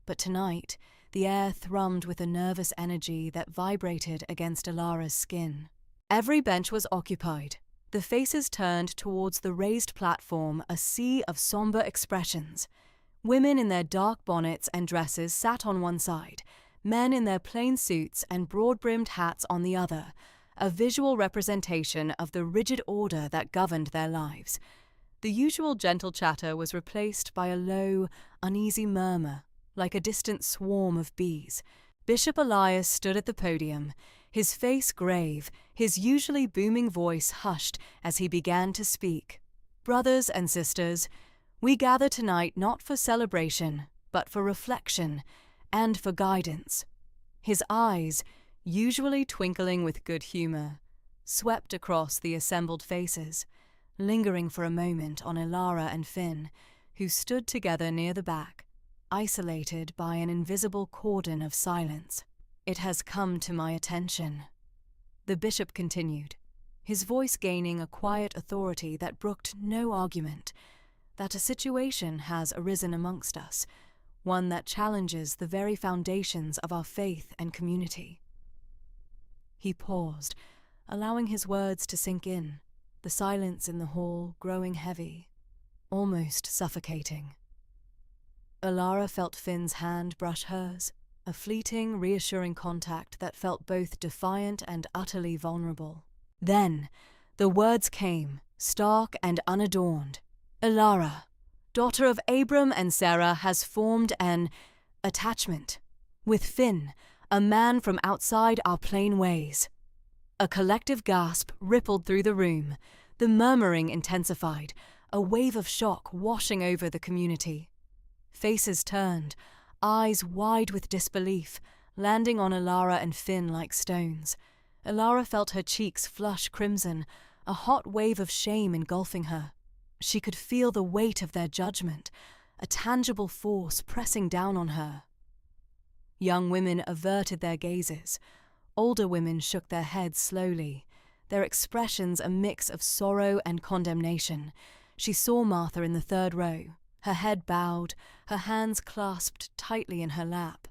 [SPEAKER 1] but tonight the air thrummed with a nervous energy that vibrated against Alara's skin. Every bench was occupied, the faces turned towards the raised platform, a sea of somber expressions. Women in their dark bonnets and dresses sat on one side, men in their plain suits and broad-brimmed hats on the other, a visual representation of the rigid order that governed their lives. The usual gentle chatter was replaced by a low, uneasy murmur, like a distant swarm of bees. Bishop Elias stood at the podium, his face grave, his usually booming voice hushed as he began to speak. "Brothers and sisters, we gather tonight not for celebration, but for reflection and for guidance." His eyes, usually twinkling with good humor, swept across the assembled faces, lingering for a moment on Alara and Finn, who stood together near the back, isolated by an invisible cordon of silence. "It has come to my attention," the bishop continued, his voice gaining a quiet authority that brooked no argument, "that a situation has arisen amongst us, one that challenges the very foundations of our faith and community." He paused, allowing his words to sink in, the silence in the hall growing heavy, almost suffocating. Alara felt Finn's hand brush hers, a fleeting, reassuring contact that felt both defiant and utterly vulnerable. Then, the words came, stark and unadorned. "Alara, daughter of Abram and Sarah, has formed an attachment with Finn, a man from outside our plain ways." A collective gasp rippled through the room, the murmuring intensified, a wave of shock washing over the community. Faces turned, eyes wide with disbelief, landing on Alara and Finn like stones. Alara felt her cheeks flush crimson, a hot wave of shame engulfing her. She could feel the weight of their judgment, a tangible force pressing down on her. Young women averted their gazes. Older women shook their heads slowly, their expressions a mix of sorrow and condemnation. She saw Martha in the third row, her head bowed, her hands clasped tightly in her lap.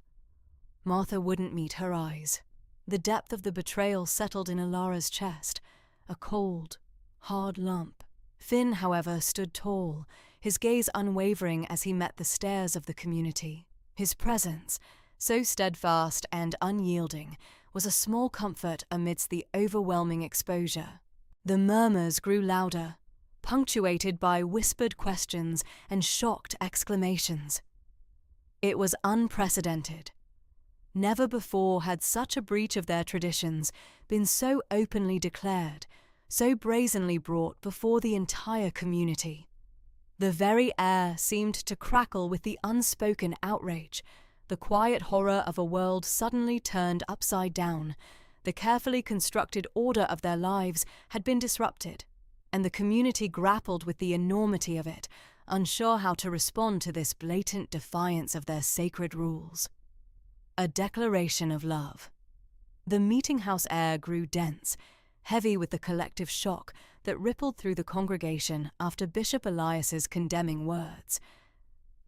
[SPEAKER 1] Martha wouldn't meet her eyes. The depth of the betrayal settled in Alara's chest, a cold, hard lump. Finn, however, stood tall, his gaze unwavering as he met the stares of the community. His presence, so steadfast and unyielding, was a small comfort amidst the overwhelming exposure. The murmurs grew louder, punctuated by whispered questions and shocked exclamations. It was unprecedented. Never before had such a breach of their traditions been so openly declared, so brazenly brought before the entire community. The very air seemed to crackle with the unspoken outrage, the quiet horror of a world suddenly turned upside down. The carefully constructed order of their lives had been disrupted, and the community grappled with the enormity of it, unsure how to respond to this blatant defiance of their sacred rules. A declaration of love. The meeting house air grew dense, heavy with the collective shock that rippled through the congregation after Bishop Elias's condemning words.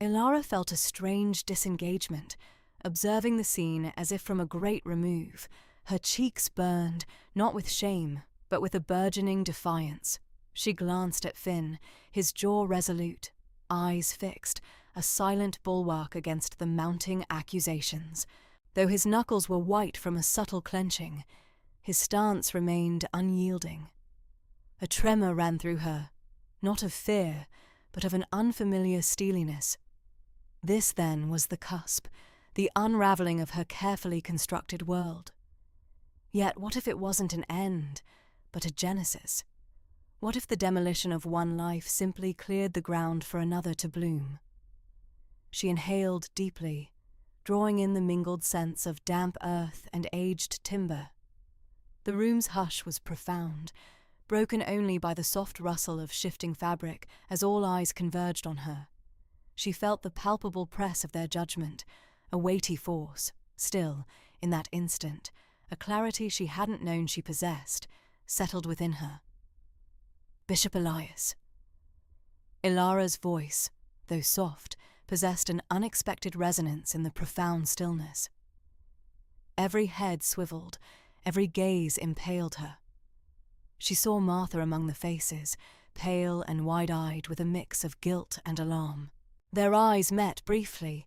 [SPEAKER 1] Alara felt a strange disengagement, observing the scene as if from a great remove. Her cheeks burned, not with shame, but with a burgeoning defiance. She glanced at Finn, his jaw resolute, eyes fixed, a silent bulwark against the mounting accusations. Though his knuckles were white from a subtle clenching, his stance remained unyielding. A tremor ran through her, not of fear, but of an unfamiliar steeliness. This, then, was the cusp, the unravelling of her carefully constructed world. Yet what if it wasn't an end, but a genesis? What if the demolition of one life simply cleared the ground for another to bloom? She inhaled deeply, drawing in the mingled scents of damp earth and aged timber. The room's hush was profound, broken only by the soft rustle of shifting fabric as all eyes converged on her. She felt the palpable press of their judgment, a weighty force. Still, in that instant, a clarity she hadn't known she possessed settled within her. Bishop Elias. Ilara's voice, though soft, possessed an unexpected resonance in the profound stillness. Every head swiveled, every gaze impaled her. She saw Martha among the faces, pale and wide-eyed with a mix of guilt and alarm. Their eyes met briefly,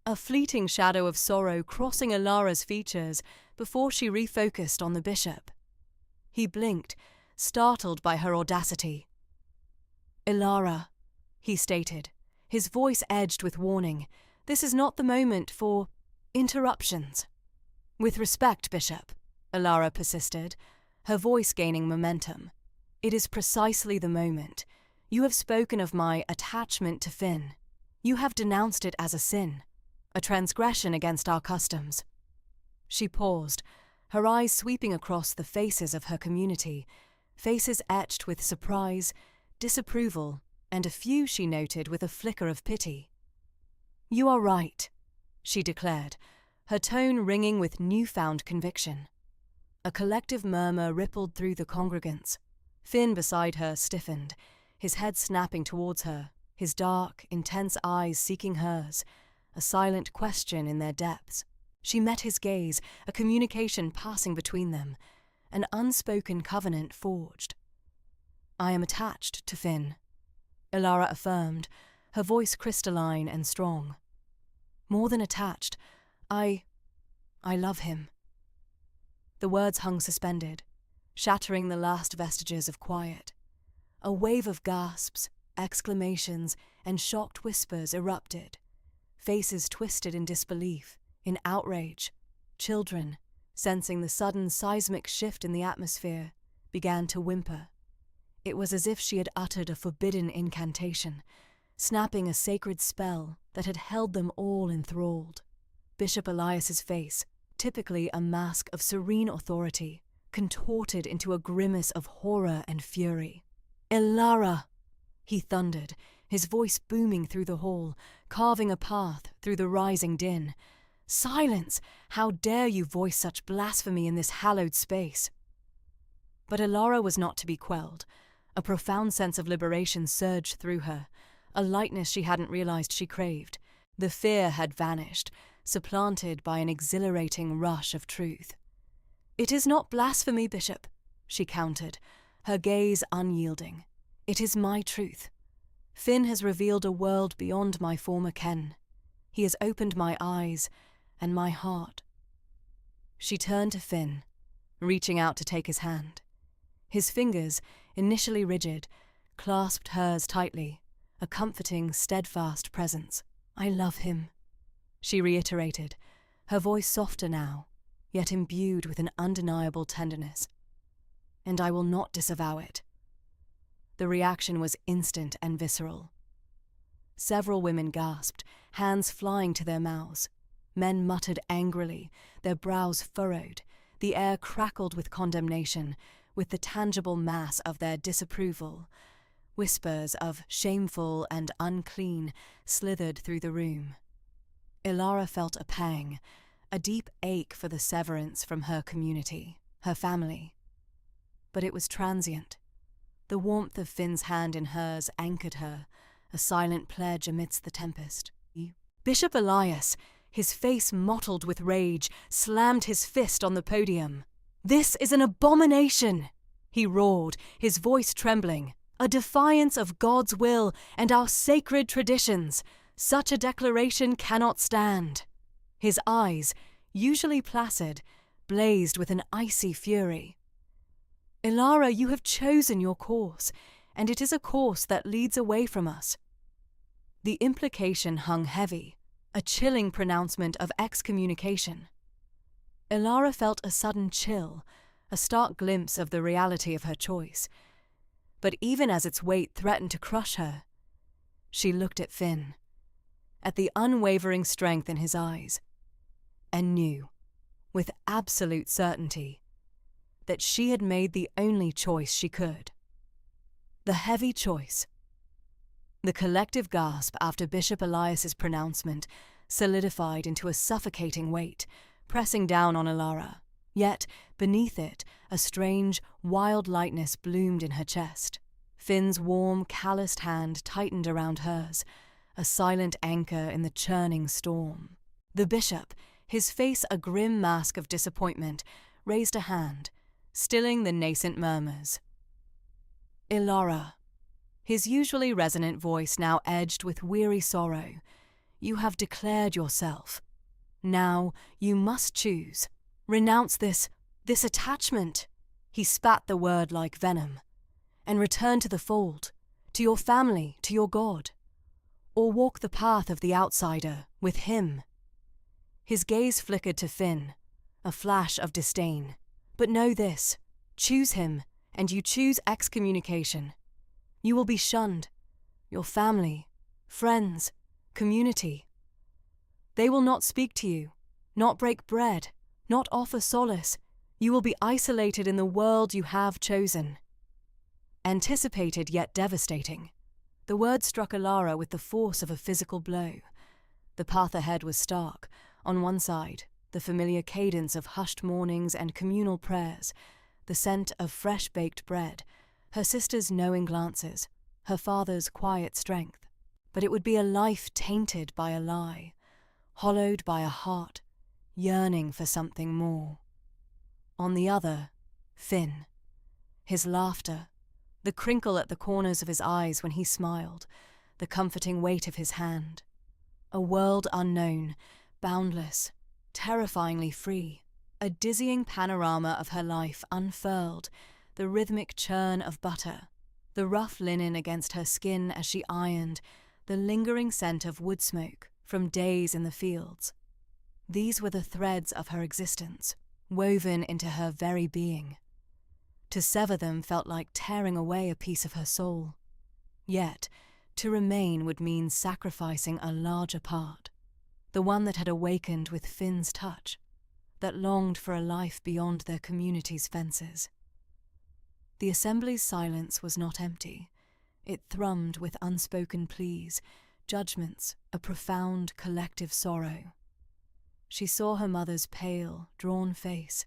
[SPEAKER 1] a fleeting shadow of sorrow crossing Ilara's features before she refocused on the bishop. He blinked, startled by her audacity. "Ilara," he stated, his voice edged with warning, "this is not the moment for interruptions." "With respect, Bishop," Ilara persisted, her voice gaining momentum. "It is precisely the moment. You have spoken of my attachment to Finn. You have denounced it as a sin, a transgression against our customs." She paused, her eyes sweeping across the faces of her community, faces etched with surprise, disapproval, and a few, she noted, with a flicker of pity. "You are right," she declared, her tone ringing with newfound conviction. A collective murmur rippled through the congregants. Finn beside her stiffened, his head snapping towards her, his dark, intense eyes seeking hers, a silent question in their depths. She met his gaze, a communication passing between them, an unspoken covenant forged. "I am attached to Finn," Ilara affirmed, her voice crystalline and strong. "More than attached, I love him." The words hung suspended, shattering the last vestiges of quiet. A wave of gasps, exclamations, and shocked whispers erupted. Faces twisted in disbelief, in outrage. Children, sensing the sudden seismic shift in the atmosphere, began to whimper. It was as if she had uttered a forbidden incantation, snapping a sacred spell that had held them all enthralled. Bishop Elias's face, typically a mask of serene authority, contorted into a grimace of horror and fury. "Ilara!" he thundered, his voice booming through the hall, carving a path through the rising din. "Silence! How dare you voice such blasphemy in this hallowed space?" But Ilara was not to be quelled. A profound sense of liberation surged through her, a lightness she hadn't realized she craved. The fear had vanished, supplanted by an exhilarating rush of truth. "It is not blasphemy, Bishop," she countered, her gaze unyielding. "It is my truth. Finn has revealed a world beyond my former ken. He has opened my eyes and my heart." She turned to Finn, reaching out to take his hand. His fingers, initially rigid, clasped hers tightly, a comforting, steadfast presence. "I love him," she reiterated, her voice softer now, yet imbued with an undeniable tenderness. "And I will not disavow it." The reaction was instant and visceral. Several women gasped, hands flying to their mouths. Men muttered angrily, their brows furrowed. The air crackled with condemnation, with the tangible mass of their disapproval. Whispers of shameful and unclean slithered through the room. Ilara felt a pang, a deep ache for the severance from her community, her family. But it was transient. The warmth of Finn's hand in hers anchored her, a silent pledge amidst the tempest. Bishop Elias, his face mottled with rage, slammed his fist on the podium. "This is an abomination!" he roared, his voice trembling. "A defiance of God's will and our sacred traditions. Such a declaration cannot stand." His eyes, usually placid, blazed with an icy fury. "Ilara, you have chosen your course, and it is a course that leads away from us." The implication hung heavy, a chilling pronouncement of excommunication. Ilara felt a sudden chill, a stark glimpse of the reality of her choice. But even as its weight threatened to crush her, she looked at Finn, at the unwavering strength in his eyes, and knew, with absolute certainty, that she had made the only choice she could. The heavy choice. The collective gasp after Bishop Elias's pronouncement solidified into a suffocating weight, pressing down on Alara. Yet, beneath it, a strange, wild lightness bloomed in her chest. Finn's warm, calloused hand tightened around hers, a silent anchor in the churning storm. The bishop, his face a grim mask of disappointment, raised a hand, stilling the nascent murmurs. "Ilara," his usually resonant voice now edged with weary sorrow, "you have declared yourself. Now you must choose. Renounce this attachment," he spat the word like venom, "and return to the fold, to your family, to your God. Or walk the path of the outsider, with him." His gaze flickered to Finn, a flash of disdain. "But know this, choose him, and you choose excommunication. You will be shunned, your family, friends, community. They will not speak to you, not break bread, not offer solace. You will be isolated in the world you have chosen." Anticipated yet devastating, the word struck Alara with the force of a physical blow. The path ahead was stark. On one side, the familiar cadence of hushed mornings and communal prayers, the scent of fresh-baked bread, her sister's knowing glances, her father's quiet strength. But it would be a life tainted by a lie, hollowed by a heart yearning for something more. On the other, Finn. His laughter, the crinkle at the corners of his eyes when he smiled, the comforting weight of his hand. A world unknown, boundless, terrifyingly free. A dizzying panorama of her life unfurled, the rhythmic churn of butter, the rough linen against her skin as she ironed, the lingering scent of wood smoke from days in the fields. These were the threads of her existence, woven into her very being. To sever them felt like tearing away a piece of her soul. Yet, to remain would mean sacrificing a larger part, the one that had awakened with Finn's touch, that longed for a life beyond their community's fences. The assembly's silence was not empty. It thrummed with unspoken pleas, judgments, a profound collective sorrow. She saw her mother's pale, drawn face,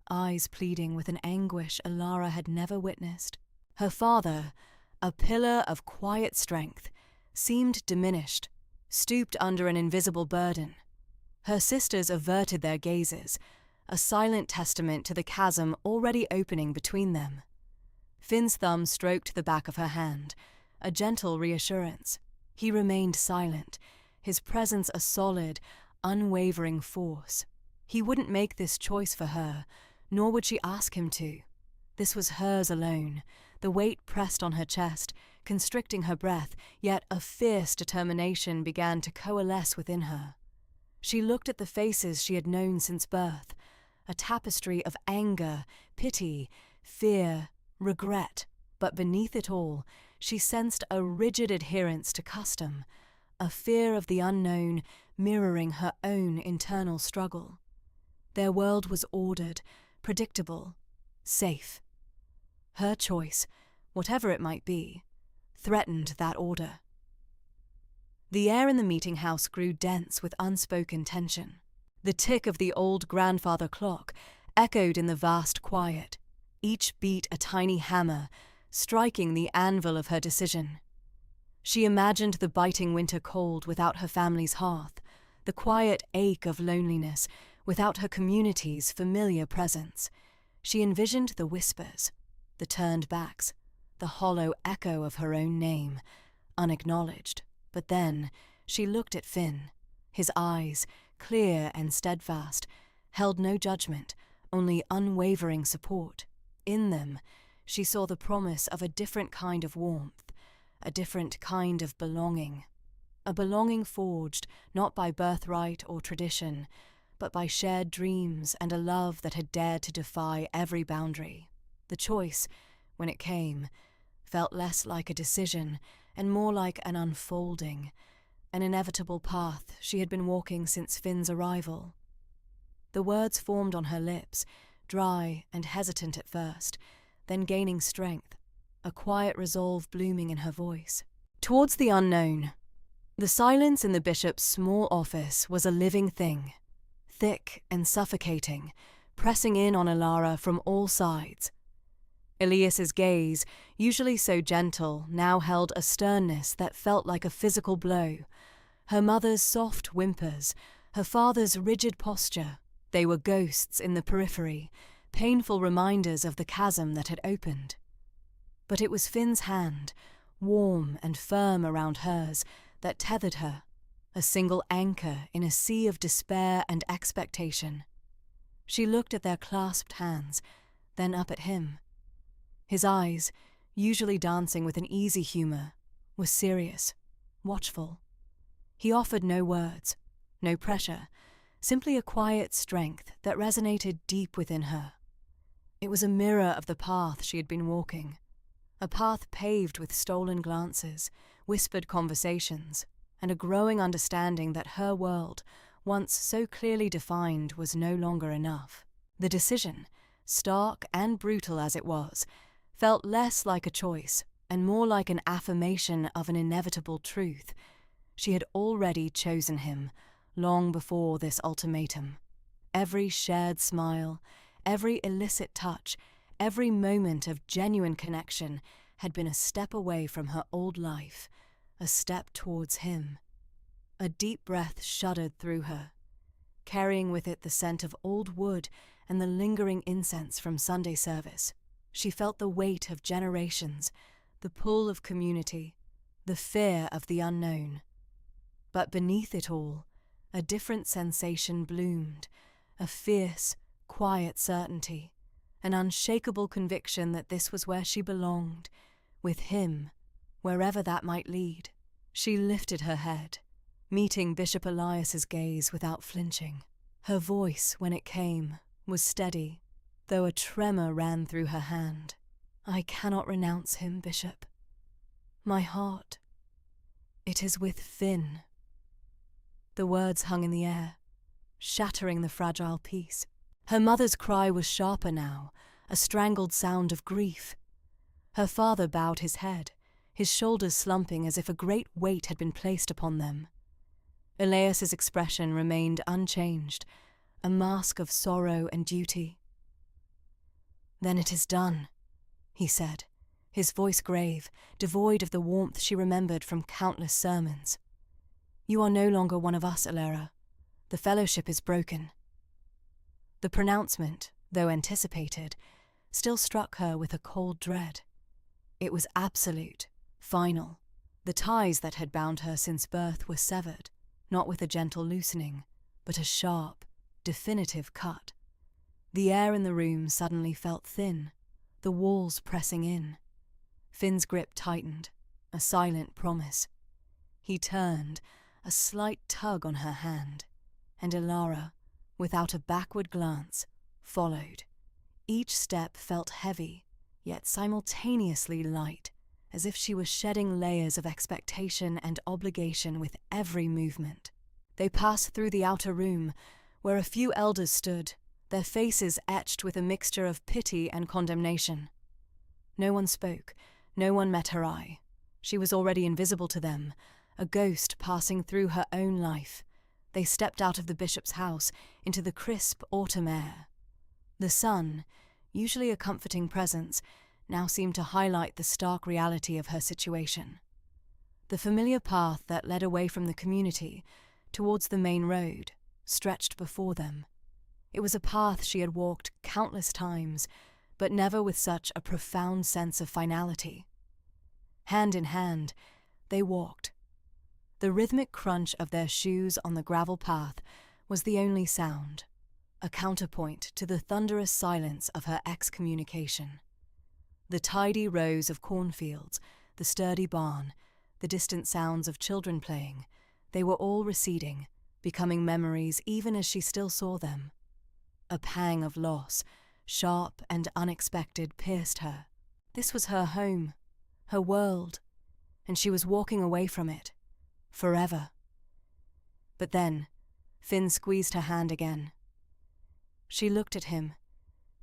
[SPEAKER 1] eyes pleading with an anguish Alara had never witnessed. Her father, a pillar of quiet strength, seemed diminished, stooped under an invisible burden. Her sisters averted their gazes, a silent testament to the chasm already opening between them. Finn's thumb stroked the back of her hand, a gentle reassurance. He remained silent, his presence a solid, unwavering force. He wouldn't make this choice for her, nor would she ask him to. This was hers alone. The weight pressed on her chest, constricting her breath, yet a fierce determination began to coalesce within her. She looked at the faces she had known since birth, a tapestry of anger, pity, fear, regret, but beneath it all, she sensed a rigid adherence to custom, a fear of the unknown mirroring her own internal struggle. Their world was ordered, predictable, safe. Her choice, whatever it might be, threatened that order. The air in the meeting house grew dense with unspoken tension. The tick of the old grandfather clock echoed in the vast quiet, each beat a tiny hammer, striking the anvil of her decision. She imagined the biting winter cold without her family's hearth, the quiet ache of loneliness without her community's familiar presence. She envisioned the whispers, the turned backs, the hollow echo of her own name, unacknowledged. But then she looked at Finn. His eyes, clear and steadfast, held no judgment, only unwavering support. In them, she saw the promise of a different kind of warmth, a different kind of belonging. A belonging forged not by birthright or tradition, but by shared dreams and a love that had dared to defy every boundary. The choice, when it came, felt less like a decision and more like an unfolding, an inevitable path she had been walking since Finn's arrival. The words formed on her lips, dry and hesitant at first, then gaining strength, a quiet resolve blooming in her voice. Towards the unknown. The silence in the bishop's small office was a living thing, thick and suffocating, pressing in on Alara from all sides. Elias's gaze, usually so gentle, now held a sternness that felt like a physical blow. Her mother's soft whimpers, her father's rigid posture, they were ghosts in the periphery, painful reminders of the chasm that had opened. But it was Finn's hand, warm and firm around hers, that tethered her, a single anchor in a sea of despair and expectation. She looked at their clasped hands, then up at him. His eyes, usually dancing with an easy humour, were serious, watchful. He offered no words, no pressure, simply a quiet strength that resonated deep within her. It was a mirror of the path she had been walking, a path paved with stolen glances, whispered conversations, and a growing understanding that her world, once so clearly defined, was no longer enough. The decision, stark and brutal as it was, felt less like a choice and more like an affirmation of an inevitable truth. She had already chosen him, long before this ultimatum. Every shared smile, every illicit touch, every moment of genuine connection had been a step away from her old life, a step towards him. A deep breath shuddered through her, carrying with it the scent of old wood and the lingering incense from Sunday service. She felt the weight of generations, the pull of community, the fear of the unknown. But beneath it all, a different sensation bloomed, a fierce, quiet certainty, an unshakable conviction that this was where she belonged, with him, wherever that might lead. She lifted her head, meeting Bishop Elias's gaze without flinching. Her voice, when it came, was steady, though a tremor ran through her hand. "I cannot renounce him, Bishop. My heart, it is with Finn." The words hung in the air, shattering the fragile peace. Her mother's cry was sharper now, a strangled sound of grief. Her father bowed his head, his shoulders slumping as if a great weight had been placed upon them. Elias's expression remained unchanged, a mask of sorrow and duty. "Then it is done," he said, his voice grave, devoid of the warmth she remembered from countless sermons. "You are no longer one of us, Alara. The fellowship is broken." The pronouncement, though anticipated, still struck her with a cold dread. It was absolute, final. The ties that had bound her since birth were severed, not with a gentle loosening, but a sharp, definitive cut. The air in the room suddenly felt thin, the walls pressing in. Finn's grip tightened, a silent promise. He turned, a slight tug on her hand, and Alara, without a backward glance, followed. Each step felt heavy, yet simultaneously light, as if she was shedding layers of expectation and obligation with every movement. They passed through the outer room, where a few elders stood, their faces etched with a mixture of pity and condemnation. No one spoke, no one met her eye. She was already invisible to them, a ghost passing through her own life. They stepped out of the bishop's house into the crisp autumn air. The sun, usually a comforting presence, now seemed to highlight the stark reality of her situation. The familiar path that led away from the community, towards the main road, stretched before them. It was a path she had walked countless times, but never with such a profound sense of finality. Hand in hand, they walked. The rhythmic crunch of their shoes on the gravel path was the only sound, a counterpoint to the thunderous silence of her excommunication. The tidy rows of cornfields, the sturdy barn, the distant sounds of children playing, they were all receding, becoming memories even as she still saw them. A pang of loss, sharp and unexpected, pierced her. This was her home, her world, and she was walking away from it, forever. But then, Finn squeezed her hand again. She looked at him,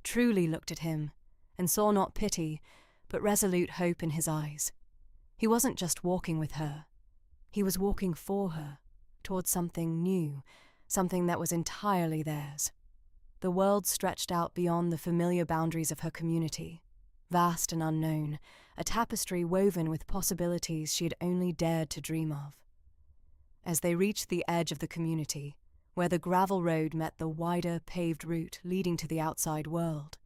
[SPEAKER 1] truly looked at him, and saw not pity, but resolute hope in his eyes. He wasn't just walking with her. He was walking for her, towards something new, something that was entirely theirs. The world stretched out beyond the familiar boundaries of her community, vast and unknown, a tapestry woven with possibilities she had only dared to dream of. As they reached the edge of the community, where the gravel road met the wider paved route leading to the outside world,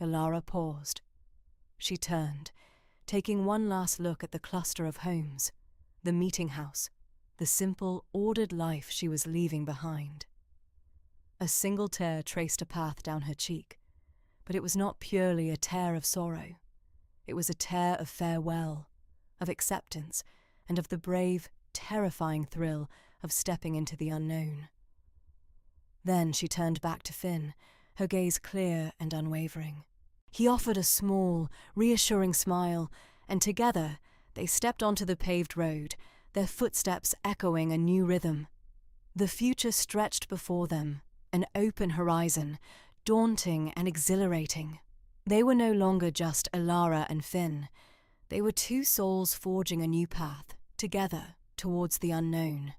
[SPEAKER 1] Ilara paused. She turned, taking one last look at the cluster of homes, the meeting house, the simple, ordered life she was leaving behind. A single tear traced a path down her cheek, but it was not purely a tear of sorrow. It was a tear of farewell, of acceptance, and of the brave, terrifying thrill of stepping into the unknown. Then she turned back to Finn, her gaze clear and unwavering. He offered a small, reassuring smile, and together they stepped onto the paved road, their footsteps echoing a new rhythm. The future stretched before them, an open horizon, daunting and exhilarating. They were no longer just Ilara and Finn. They were two souls forging a new path, together, towards the unknown.